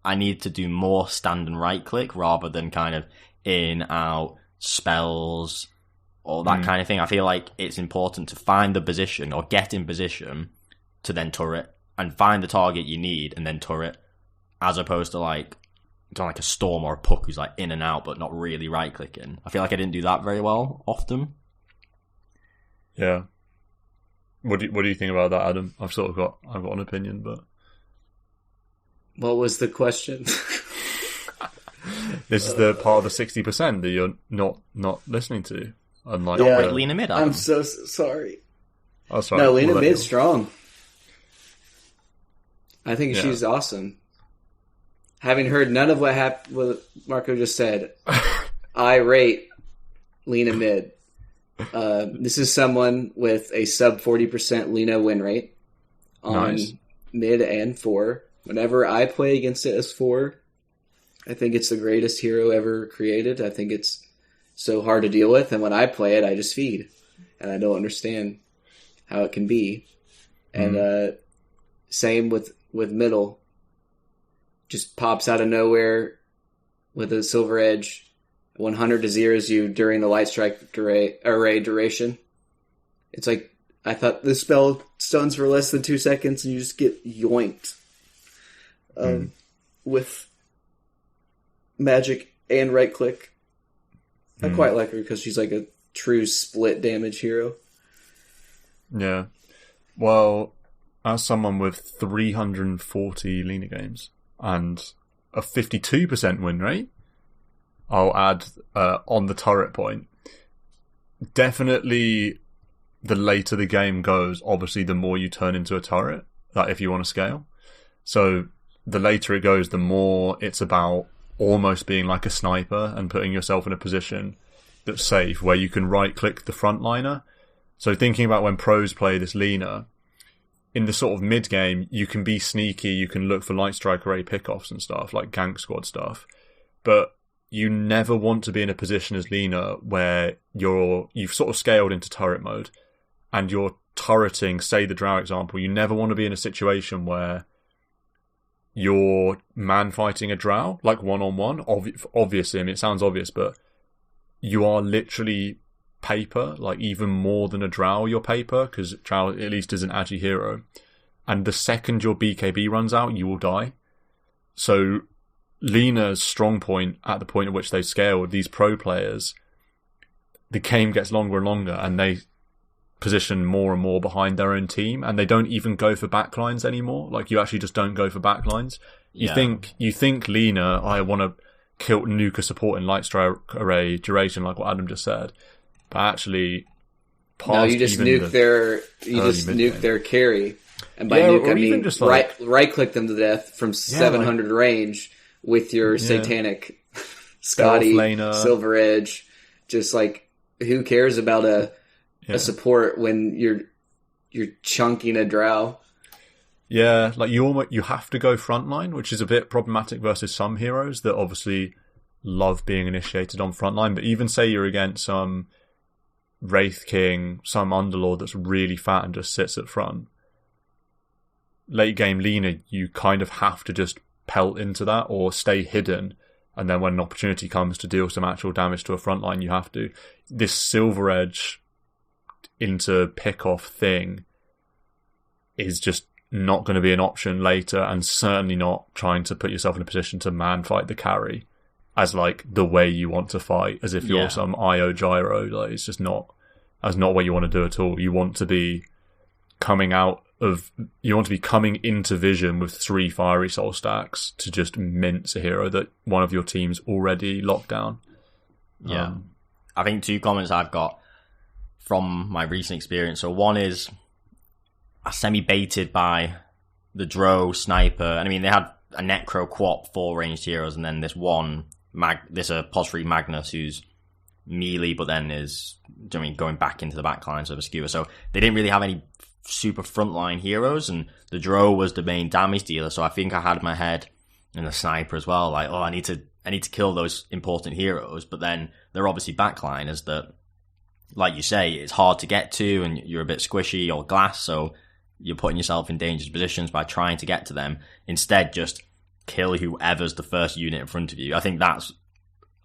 I need to do more stand and right click rather than kind of in, out, spells, or that kind of thing. I feel like it's important to find the position or get in position to then turret and find the target you need and then turret, as opposed to like a Storm or a Puck who's like in and out but not really right clicking. I feel like I didn't do that very well often. Yeah. What do you think about that, Adam? I've got an opinion, but what was the question? This is the part of the 60% that you're not listening to. Unlike Lina mid. Adam. I'm so sorry. Oh, sorry. No, Lina mid's strong. I think she's awesome. Having heard none of what Marco just said, I rate Lina mid. This is someone with a sub 40% Lina win rate on mid and 4. Whenever I play against it as 4, I think it's the greatest hero ever created. I think it's so hard to deal with, and when I play it, I just feed, and I don't understand how it can be. And same with middle, just pops out of nowhere with a silver edge, 100 to zeros you during the light strike array duration. It's like, I thought this spell stuns for less than 2 seconds, and you just get yoinked with magic and right click. I quite like her because she's like a true split damage hero. Yeah. Well, as someone with 340 Lina games and a 52% win rate, I'll add on the turret point. Definitely the later the game goes, obviously the more you turn into a turret, that if you want to scale. So the later it goes, the more it's about almost being like a sniper and putting yourself in a position that's safe, where you can right-click the frontliner. So thinking about when pros play this Lina, in the sort of mid-game, you can be sneaky, you can look for light strike array pickoffs and stuff, like gank squad stuff. But you never want to be in a position as Lina where you've sort of scaled into turret mode and you're turreting, say the Drow example, you never want to be in a situation where you're man-fighting a Drow, like one-on-one. Obviously, I mean, it sounds obvious, but you are literally paper, like even more than a Drow, you're paper, because Drow at least is an agi hero. And the second your BKB runs out, you will die. So Lina's strong point, at the point at which they scaled, these pro players, the game gets longer and longer, and they position more and more behind their own team, and they don't even go for backlines anymore. Like, you actually just don't go for backlines. You think Lina, I want to nuke a support in light strike array duration, like what Adam just said, but actually, you just nuke their carry, and by nuke I mean just right click them to death from 700 range with your satanic Scotty Silver Edge. Just like, who cares about a support when you're chunking a Drow? Yeah, like you have to go frontline, which is a bit problematic versus some heroes that obviously love being initiated on frontline. But even say you're against some Wraith King, some Underlord that's really fat and just sits at front. Late game Lina, you kind of have to just pelt into that or stay hidden, and then when an opportunity comes to deal some actual damage to a frontline, you have to. This Silver Edge into pick-off thing is just not going to be an option later, and certainly not trying to put yourself in a position to man-fight the carry as like the way you want to fight, as if you're some IO gyro. Like, it's just not, that's not what you want to do at all. You want to be coming into vision with 3 fiery soul stacks to just mince a hero that one of your team's already locked down. I think 2 comments I've got from my recent experience. So one is, I semi-baited by the Drow sniper, and I mean, they had a Necro Quap 4 ranged heroes, and then this one this Pos3 Magnus who's melee, but then is going back into the backline, so the skewer. So they didn't really have any super frontline heroes, and the Drow was the main damage dealer. So I think I had my head in the sniper as well, like, I need to kill those important heroes. But then they're obviously backliners that, like you say, it's hard to get to, and you're a bit squishy or glass, so you're putting yourself in dangerous positions by trying to get to them. Instead, just kill whoever's the first unit in front of you. I think that's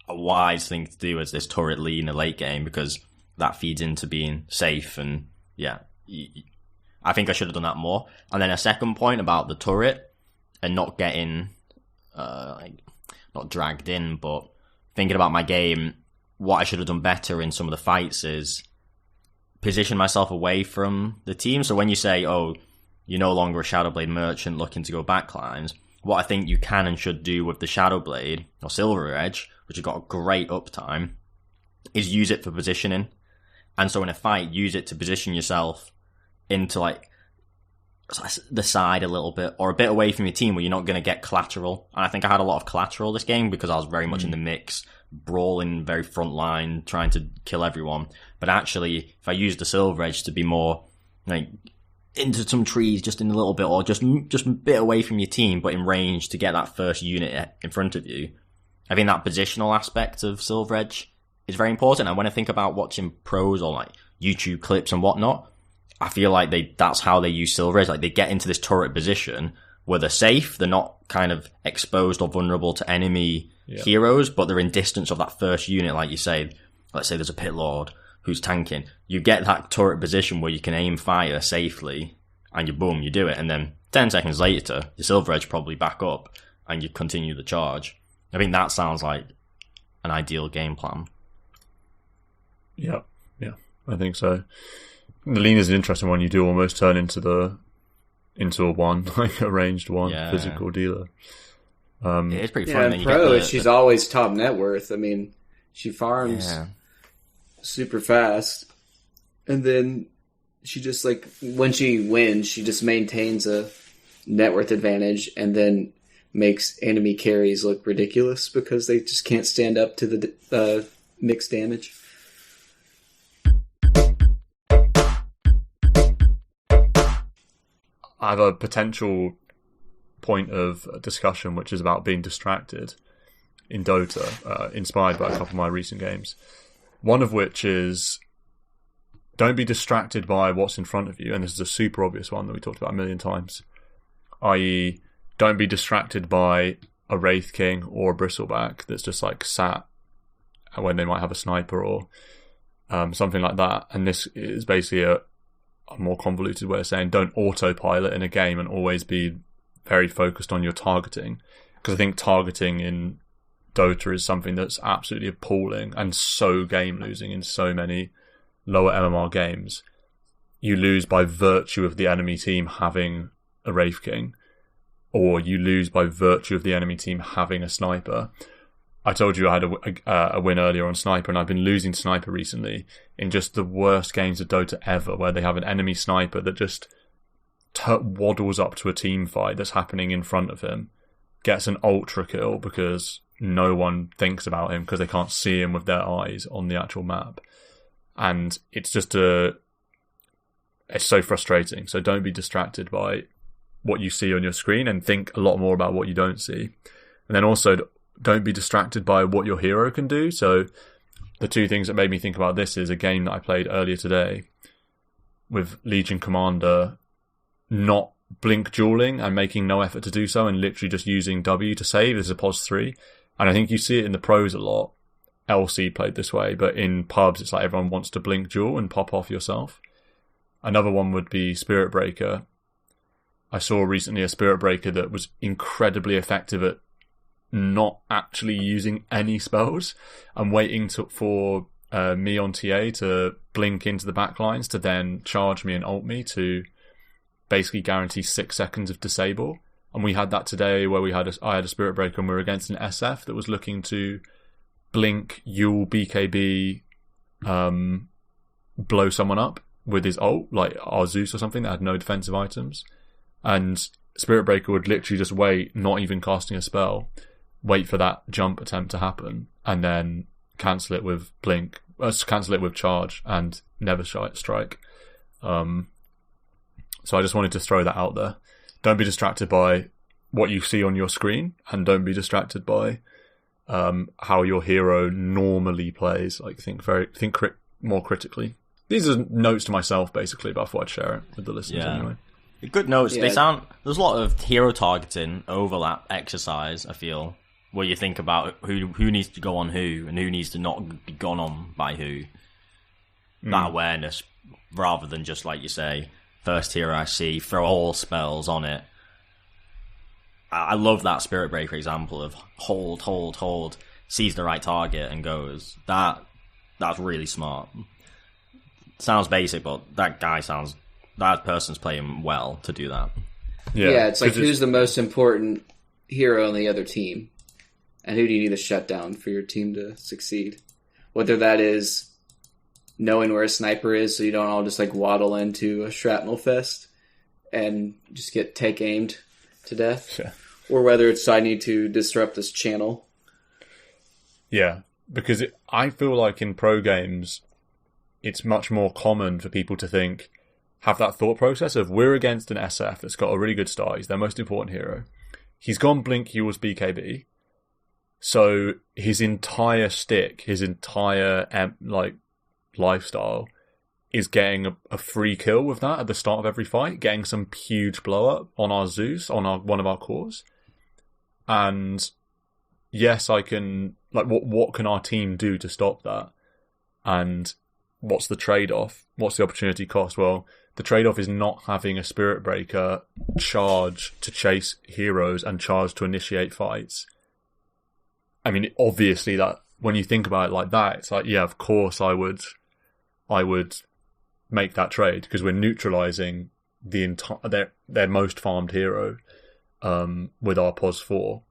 a wise thing to do as this turret lead in a late game, because that feeds into being safe. And I think I should have done that more. And then a second point about the turret and not getting not dragged in, but thinking about my game, what I should have done better in some of the fights is position myself away from the team. So when you say, oh, you're no longer a Shadowblade merchant looking to go backlines, what I think you can and should do with the Shadowblade or Silver Edge, which have got a great uptime, is use it for positioning. And so in a fight, use it to position yourself into like the side a little bit, or a bit away from your team where you're not going to get collateral. And I think I had a lot of collateral this game because I was very much in the mix, brawling very front line, trying to kill everyone. But actually, if I used the Silver Edge to be more like into some trees just in a little bit, or just a bit away from your team but in range to get that first unit in front of you, I think that positional aspect of Silver Edge is very important. And when I think about watching pros or like YouTube clips and whatnot, I feel like that's how they use Silver Edge. Like, they get into this turret position where they're safe, they're not kind of exposed or vulnerable to enemy heroes, but they're in distance of that first unit. Like you say, let's say there's a Pit Lord who's tanking. You get that turret position where you can aim fire safely, and you do it. And then 10 seconds later, your Silver Edge probably back up, and you continue the charge. I think that sounds like an ideal game plan. Yeah, I think so. The Lina is an interesting one. You do almost turn into a one, like a ranged one, physical dealer. It's pretty fun. In pro, she's always top net worth. I mean, she farms super fast, and then she just, like, when she wins, she just maintains a net worth advantage, and then makes enemy carries look ridiculous because they just can't stand up to the mixed damage. I have a potential point of discussion which is about being distracted in Dota, inspired by a couple of my recent games. One of which is, don't be distracted by what's in front of you, and this is a super obvious one that we talked about a million times, i.e. don't be distracted by a Wraith King or a Bristleback that's just like sat when they might have a sniper or something like that. And this is basically a more convoluted way of saying don't autopilot in a game and always be very focused on your targeting, because I think targeting in Dota is something that's absolutely appalling and so game losing in so many lower MMR games. You lose by virtue of the enemy team having a Wraith King, or you lose by virtue of the enemy team having a sniper. I told you I had a win earlier on Sniper, and I've been losing Sniper recently in just the worst games of Dota ever, where they have an enemy sniper that just waddles up to a team fight that's happening in front of him, gets an ultra kill because no one thinks about him because they can't see him with their eyes on the actual map. And it's just it's so frustrating. So don't be distracted by what you see on your screen, and think a lot more about what you don't see. And then also, don't be distracted by what your hero can do. So the two things that made me think about this is a game that I played earlier today with Legion Commander not blink dueling and making no effort to do so, and literally just using W to save as a pos 3. And I think you see it in the pros a lot. LC played this way, but in pubs it's like everyone wants to blink duel and pop off yourself. Another one would be Spirit Breaker. I saw recently a Spirit Breaker that was incredibly effective at not actually using any spells and waiting for me on TA to blink into the backlines to then charge me and ult me to basically guarantee 6 seconds of disable. And we had that today where I had a Spirit Breaker and we were against an SF that was looking to blink, Yule, BKB, blow someone up with his ult, like our Zeus or something that had no defensive items. And Spirit Breaker would literally just wait, not even casting a spell, wait for that jump attempt to happen, and then cancel it with blink, cancel it with charge, and never strike. So I just wanted to throw that out there. Don't be distracted by what you see on your screen, and don't be distracted by how your hero normally plays. Like, think more critically. These are notes to myself, basically, but I thought I'd share it with the listeners anyway. Good notes. Yeah. There's a lot of hero targeting overlap exercise, I feel, where you think about who needs to go on who and who needs to not be gone on by who. That awareness, rather than just, like you say, first hero I see, throw all spells on it. I love that Spirit Breaker example of hold, sees the right target and goes. That's really smart. Sounds basic, but that person's playing well to do that. Yeah, it's like who's the most important hero on the other team, and who do you need to shut down for your team to succeed? Whether that is knowing where a sniper is, so you don't all just like waddle into a shrapnel fest and just get take aimed to death, or whether it's I need to disrupt this channel. Yeah, because I feel like in pro games, it's much more common for people to have that thought process of we're against an SF that's got a really good start. He's their most important hero. He's gone Blink Heals BKB. So his entire stick, his entire lifestyle is getting a free kill with that at the start of every fight, getting some huge blow up on our Zeus, on one of our cores. And yes, I can, what can our team do to stop that? And what's the trade-off? What's the opportunity cost? Well, the trade-off is not having a Spirit Breaker charge to chase heroes and charge to initiate fights. I mean, obviously, that when you think about it like that, it's like, yeah, of course I would make that trade because we're neutralizing the entire their most farmed hero with our POS 4.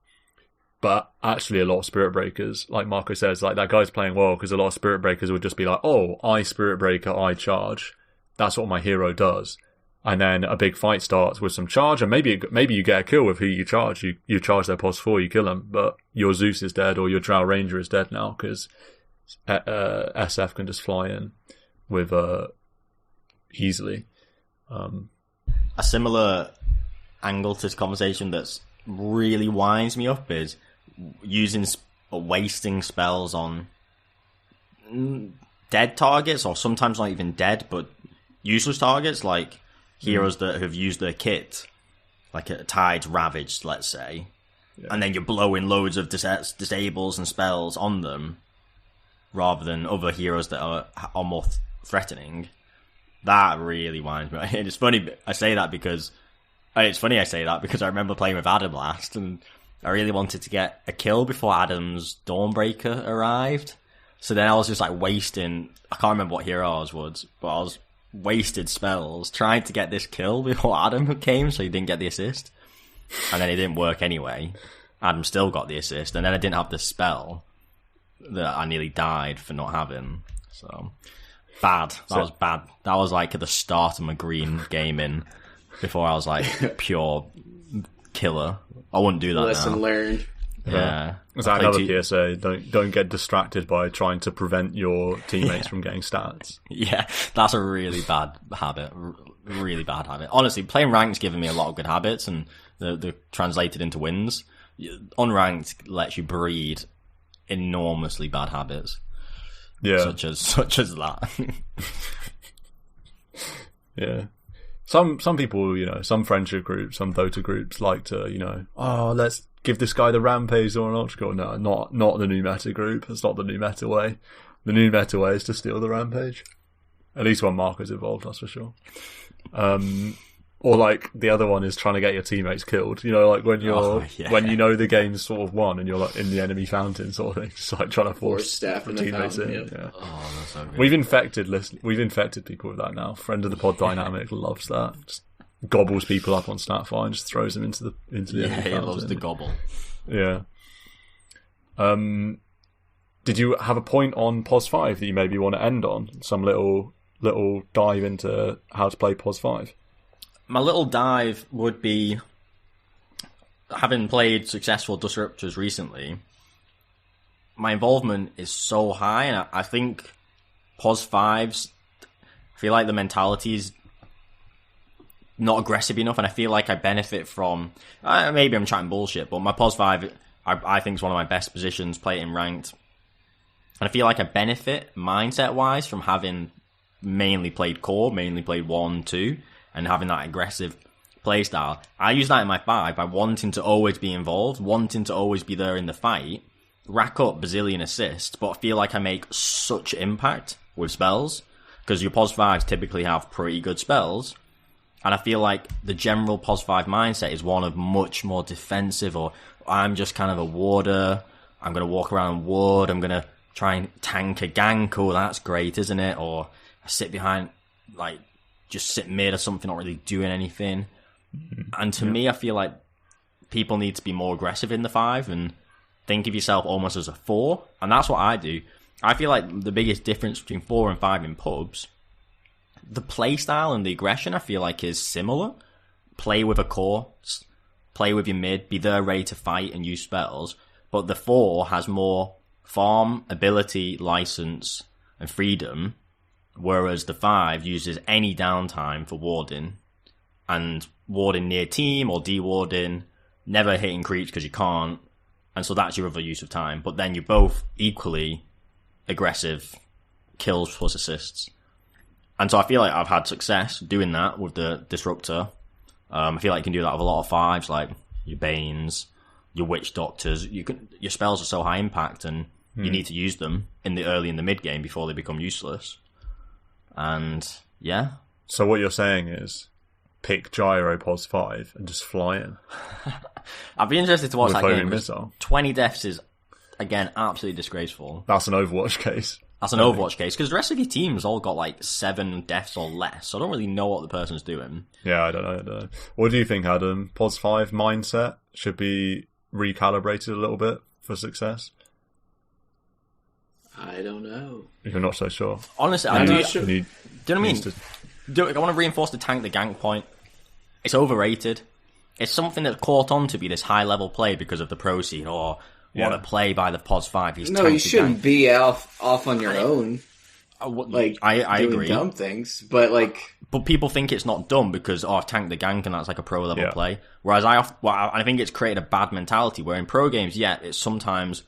But actually, a lot of Spirit Breakers, like Marco says, like that guy's playing well because a lot of Spirit Breakers would just be like, "Oh, I Spirit Breaker, I charge. That's what my hero does." And then a big fight starts with some charge, and maybe you get a kill with who you charge. You charge their POS 4, you kill them, but your Zeus is dead or your Drow Ranger is dead now because SF can just fly in with easily. A similar angle to this conversation that's really winds me up is wasting spells on dead targets, or sometimes not even dead, but useless targets, like heroes that have used their kit, like a Tide's Ravaged, let's say, and then you're blowing loads of disables and spells on them, rather than other heroes that are more threatening. That really winds me up. And it's funny I say that because I remember playing with Adam last, and I really wanted to get a kill before Adam's Dawnbreaker arrived. So then I was just like wasting, I can't remember what hero I was, but I was wasted spells trying to get this kill before Adam came, so he didn't get the assist. And then it didn't work anyway. Adam still got the assist, and then I didn't have the spell that I nearly died for not having. So bad. That was bad. That was like at the start of my green gaming. Before I was like pure killer. I wouldn't do that. Lesson learned. Yeah. Is that another PSA? Don't get distracted by trying to prevent your teammates from getting stats. Yeah, that's a really bad habit. Really bad habit. Honestly, playing ranked's given me a lot of good habits, and they're translated into wins. Unranked lets you breed enormously bad habits. Yeah. Such as that. Yeah. Some people, some friendship groups, some Dota groups like to, let's give this guy the Rampage or an Ultra. No, not the new meta group. That's not the new meta way. The new meta way is to steal the Rampage. At least when Marco's involved, that's for sure. Or like the other one is trying to get your teammates killed. Like when when the game's sort of won and you're like in the enemy fountain sort of thing, just like trying to force staff in teammates the in. fountain. Yeah. Oh, that's so good. We've infected people with that now. Friend of the pod Dynamic loves that. Just gobbles people up on Snapfire and just throws them into the enemy fountain. He loves the gobble. Yeah. Did you have a point on POS 5 that you maybe want to end on? Some little dive into how to play POS 5? My little dive would be, having played successful disruptors recently, my involvement is so high, and I think POS 5s, I feel like the mentality is not aggressive enough, and I feel like I benefit from, maybe I'm chatting bullshit, but my POS 5, I think is one of my best positions, play it in ranked. And I feel like I benefit mindset-wise from having mainly played core, mainly played 1, 2, and having that aggressive playstyle. I use that in my 5 by wanting to always be involved, wanting to always be there in the fight, rack up bazillion assists, but I feel like I make such impact with spells, because your POS 5s typically have pretty good spells, and I feel like the general POS 5 mindset is one of much more defensive, or I'm just kind of a warder, I'm going to walk around ward, I'm going to try and tank a gank, oh, that's great, isn't it? Or I sit behind, like, just sit mid or something, not really doing anything. And to me, I feel like people need to be more aggressive in the 5 and think of yourself almost as a 4. And that's what I do. I feel like the biggest difference between 4 and 5 in pubs, the play style and the aggression, I feel like, is similar. Play with a core, play with your mid, be there ready to fight and use spells. But the 4 has more farm, ability, license, and freedom, whereas the 5 uses any downtime for warding, and warding near team or de-warding, never hitting creeps because you can't, and so that's your other use of time. But then you're both equally aggressive, kills plus assists. And so I feel like I've had success doing that with the Disruptor. I feel like you can do that with a lot of 5s, like your Banes, your Witch Doctors. Your spells are so high impact, and you need to use them in the early and the mid game before they become useless. And yeah. So what you're saying is, pick Gyro POS 5 and just fly in. I'd be interested to watch that game. Missile. 20 deaths is, again, absolutely disgraceful. That's an Overwatch case. That's an Overwatch case, because the rest of your team's all got like 7 deaths or less, so I don't really know what the person's doing. Yeah, I don't know. What do you think, Adam? POS 5 mindset should be recalibrated a little bit for success? I don't know. You're not so sure? Honestly, I'm not sure. Do you know what I mean? I want to reinforce the tank, the gank point. It's overrated. It's something that's caught on to be this high-level play because of the pro scene, or what a play by the POS 5. No, you shouldn't be off on your own. I doing agree. Dumb things, but like... But people think it's not dumb because, I've tanked the gank and that's like a pro-level play. Whereas I think it's created a bad mentality where in pro games, it's sometimes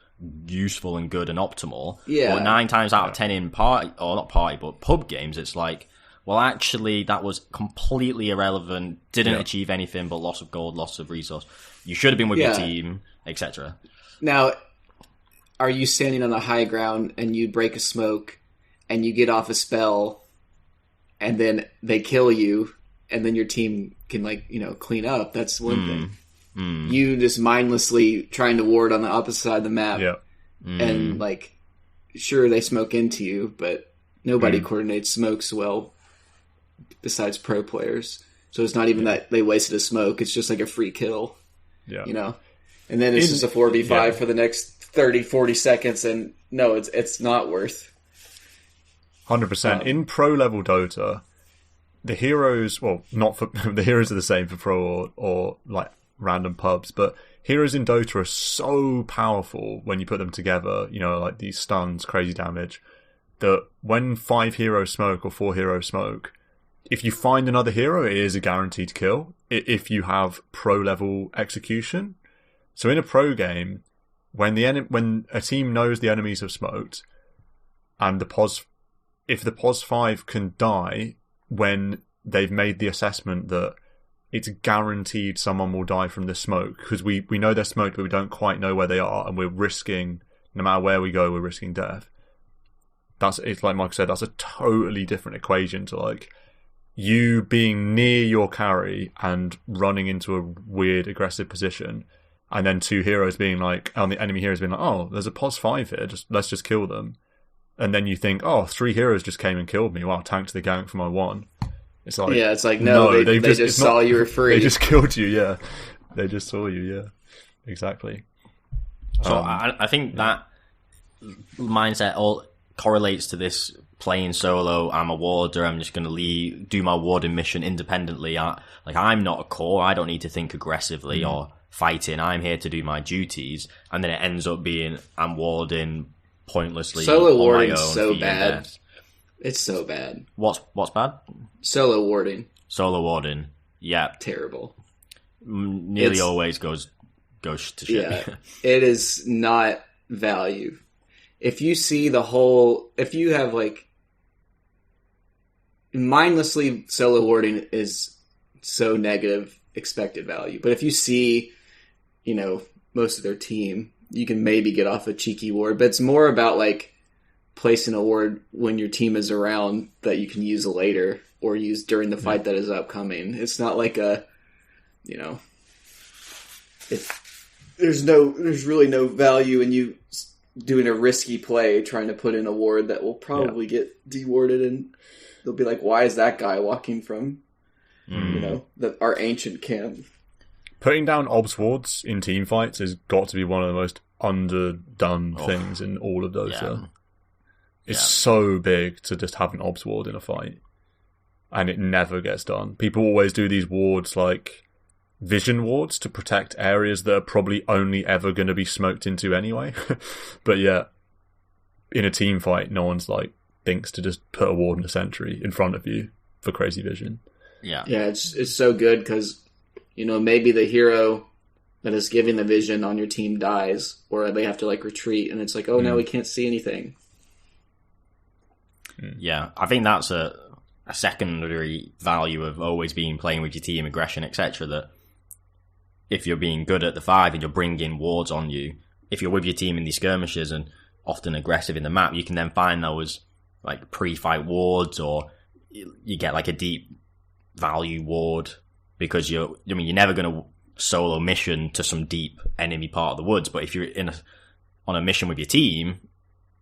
useful and good and optimal. Yeah. But 9 times out of 10 in but pub games, it's like, well, actually, that was completely irrelevant, didn't achieve anything but loss of gold, loss of resource. You should have been with your team, etc. Now, are you standing on a high ground and you break a smoke and you get off a spell and then they kill you and then your team can, clean up? That's one thing. You just mindlessly trying to ward on the opposite side of the map and, sure, they smoke into you, but nobody coordinates smokes well besides pro players. So it's not even that they wasted a smoke. It's just like a free kill, And then it's just a 4v5 for the next 30, 40 seconds, and no, it's not worth. 100%. In pro-level Dota, the heroes, not for the heroes are the same for pro or random pubs, but heroes in Dota are so powerful when you put them together, like these stuns, crazy damage, that when 5 heroes smoke or 4 heroes smoke, if you find another hero, it is a guaranteed kill if you have pro-level execution. So in a pro game, when a team knows the enemies have smoked, and if the POS 5 can die when they've made the assessment that it's guaranteed someone will die from the smoke, because we know they're smoked, but we don't quite know where they are, and we're risking, no matter where we go, we're risking death. It's like Mike said, that's a totally different equation to you being near your carry and running into a weird aggressive position, and then 2 heroes being on the enemy heroes being oh, there's a POS 5 here, let's just kill them. And then you think, 3 heroes just came and killed me. Wow, tanked the gank for my 1. It's like, no, they just saw you were free. They just killed you, yeah. They just saw you, yeah. Exactly. So I think that mindset all correlates to this playing solo. I'm a warder. I'm just going to do my warding mission independently. I'm not a core. I don't need to think aggressively or fighting. I'm here to do my duties. And then it ends up being I'm warding pointlessly. Solo warding is so bad. It's so bad. What's bad? Solo warding. Solo warding. Yeah. Terrible. Nearly always goes to shit. Yeah. It is not value. If you see if you have mindlessly solo warding is so negative expected value. But if you see, most of their team, you can maybe get off a cheeky ward. But it's more about like placing a ward when your team is around that you can use later or use during the fight that is upcoming. It's not like there's really no value in you doing a risky play trying to put in a ward that will probably get dewarded, and they'll be like, why is that guy walking from our ancient camp? Putting down obs wards in team fights has got to be one of the most underdone things in all of Dota. It's so big to just have an obs ward in a fight, and it never gets done. People always do these wards like vision wards to protect areas that are probably only ever going to be smoked into anyway. But yeah, in a team fight, no one's like thinks to just put a ward in a sentry in front of you for crazy vision. Yeah, it's so good because maybe the hero that is giving the vision on your team dies, or they have to like retreat, and it's like, oh, now we can't see anything. Yeah, I think that's a secondary value of always playing with your team, aggression, etc. That if you're being good at the 5 and you're bringing wards on you, if you're with your team in these skirmishes and often aggressive in the map, you can then find those like pre-fight wards, or you get like a deep value ward because you're never going to solo mission to some deep enemy part of the woods, but if you're on a mission with your team,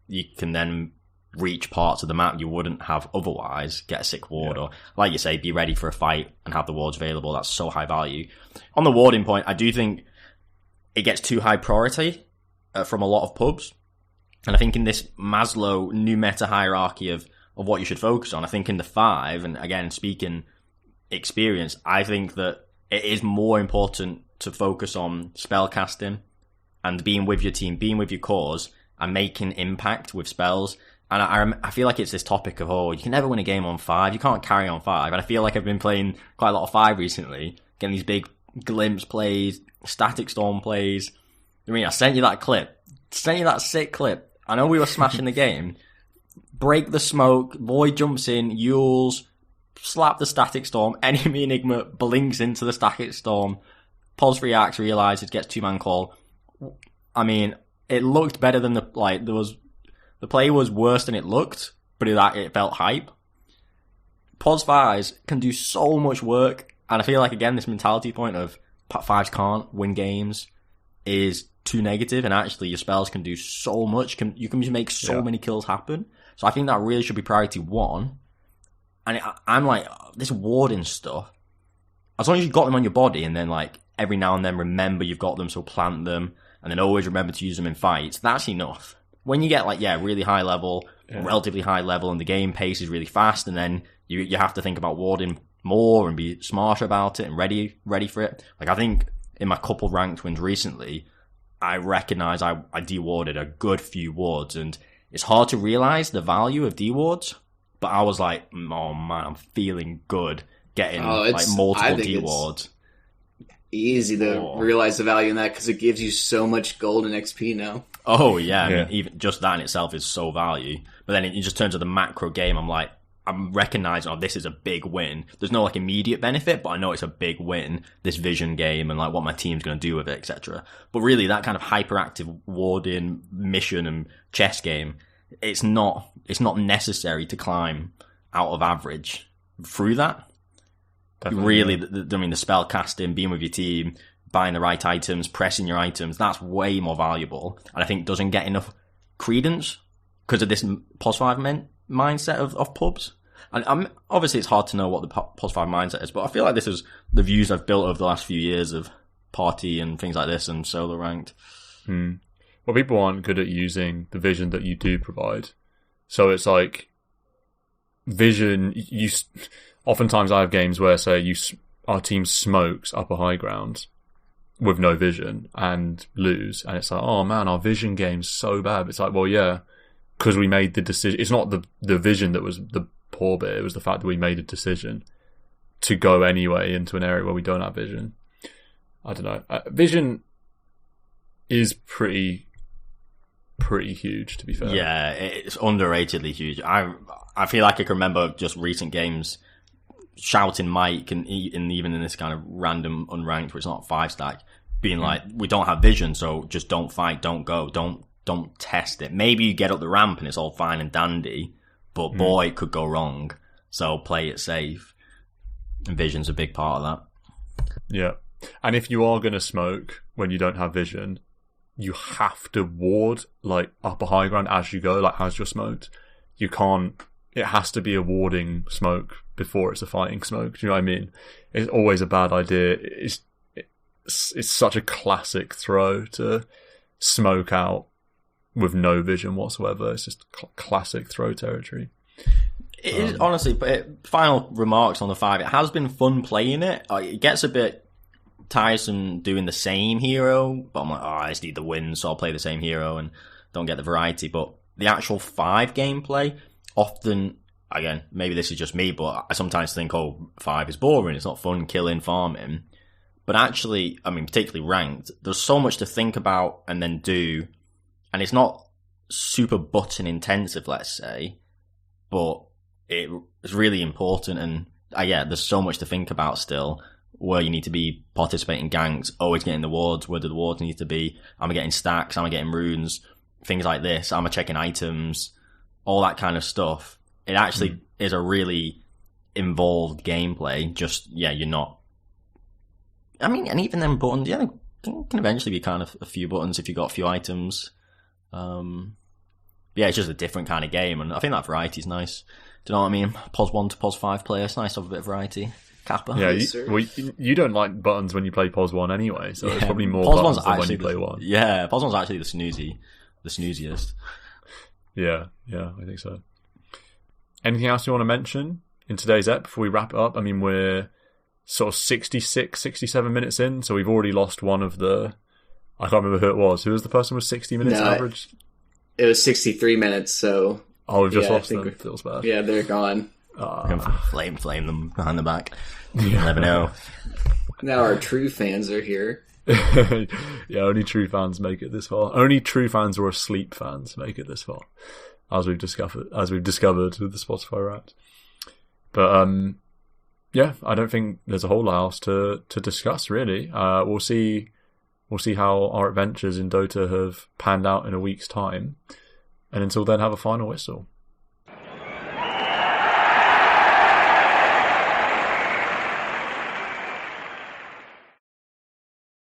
you can then reach parts of the map you wouldn't have otherwise, get a sick ward, or like you say, be ready for a fight and have the wards available. That's so high value. On the warding point, I do think it gets too high priority from a lot of pubs, and I think in this Maslow new meta hierarchy of what you should focus on, I think in the 5, and again speaking experience, I think that it is more important to focus on spell casting and being with your team, being with your cause, and making impact with spells. And I feel like it's this topic of, you can never win a game on 5, you can't carry on 5. And I feel like I've been playing quite a lot of 5 recently, getting these big glimpse plays, static storm plays. I mean, I sent you that clip. Sent you that sick clip. I know we were smashing the game. Break the smoke, Void jumps in, Yules, slap the static storm, enemy Enigma blinks into the static storm, Pulse reacts, realizes, gets 2-man call. I mean, it looked better than the play was worse than it looked, but it felt hype. Pods 5s can do so much work, and I feel like, again, this mentality point of 5s can't win games is too negative, and actually your spells can do so much. You can just make so many kills happen. So I think that really should be priority 1. And I'm like, this warding stuff, as long as you've got them on your body, and then like every now and then remember you've got them, so plant them, and then always remember to use them in fights, that's enough. When you get really high level, relatively high level, and the game pace is really fast, and then you have to think about warding more and be smarter about it and ready for it. Like, I think in my couple ranked wins recently, I recognize I dewarded a good few wards, and it's hard to realize the value of dewards, but I was like, oh man, I'm feeling good getting multiple dewards. Easy to realize the value in that because it gives you so much gold and XP now. Oh yeah, I mean, even just that in itself is so value. But then it just turns to the macro game. I'm recognizing, this is a big win. There's no immediate benefit, but I know it's a big win, this vision game, and what my team's going to do with it, etc. But really, that kind of hyperactive warding mission and chess game, it's not necessary to climb out of average through that. Definitely. Really, the spell casting, being with your team, buying the right items, pressing your items, that's way more valuable, and I think doesn't get enough credence because of this POS 5 mindset of pubs. And obviously it's hard to know what the POS 5 mindset is, but I feel like this is the views I've built over the last few years of party and things like this and solo ranked. Well, people aren't good at using the vision that you do provide. So it's like vision, oftentimes I have games where, say, our team smokes up a high ground with no vision and lose, and it's like, oh man, our vision game's so bad. It's like, well, yeah, because we made the decision. It's not the vision that was the poor bit, it was the fact that we made a decision to go anyway into an area where we don't have vision. I don't know. Vision is pretty huge, to be fair. Yeah, it's underratedly huge. I feel like I can remember just recent games shouting Mike and even in this kind of random unranked where it's not 5-stack, being like, we don't have vision, so just don't fight, don't go, don't test it. Maybe you get up the ramp and it's all fine and dandy, but boy, it could go wrong. So play it safe. And vision's a big part of that. Yeah. And if you are going to smoke when you don't have vision, you have to ward like up a high ground as you go, like as you're smoked. You can't, it has to be a warding smoke before it's a fighting smoke. Do you know what I mean? It's always a bad idea. It's such a classic throw to smoke out with no vision whatsoever. It's just classic throw territory. It is, honestly, but final remarks on the 5. It has been fun playing it. It gets a bit tiresome doing the same hero, but I'm like, I just need the win, so I'll play the same hero and don't get the variety. But the actual 5 gameplay, often, again, maybe this is just me, but I sometimes think, 5 is boring, it's not fun killing, farming. But actually, I mean, particularly ranked, there's so much to think about and then do, and it's not super button intensive, let's say, but it's really important, and there's so much to think about still, where you need to be participating ganks, always getting the wards, where do the wards need to be, am I getting stacks, am I getting runes, things like this, am I checking items, all that kind of stuff. It actually is a really involved gameplay, you're not, I mean, and even them buttons, can eventually be kind of a few buttons if you've got a few items. It's just a different kind of game, and I think that variety is nice. Do you know what I mean? POS 1 to POS 5 player, it's nice to have a bit of variety. Kappa. Yeah, you don't like buttons when you play POS 1 anyway, so there's probably more POS buttons than when you play 1. Yeah, POS 1's actually the snooziest. Yeah, I think so. Anything else you want to mention in today's ep before we wrap it up? I mean, we're sort of 66, 67 minutes in, so we've already lost one of the... I can't remember who it was. Who was the person with 60 minutes average? It was 63 minutes, so... Oh, we've just lost them. Feels bad. Yeah, they're gone. Flame them behind the back. You never know. Now our true fans are here. Yeah, only true fans make it this far. Only true fans or asleep fans make it this far, as we've discovered with the Spotify Wrapped. But I don't think there's a whole lot else to discuss really. We'll see how our adventures in Dota have panned out in a week's time. And until then, have a final whistle.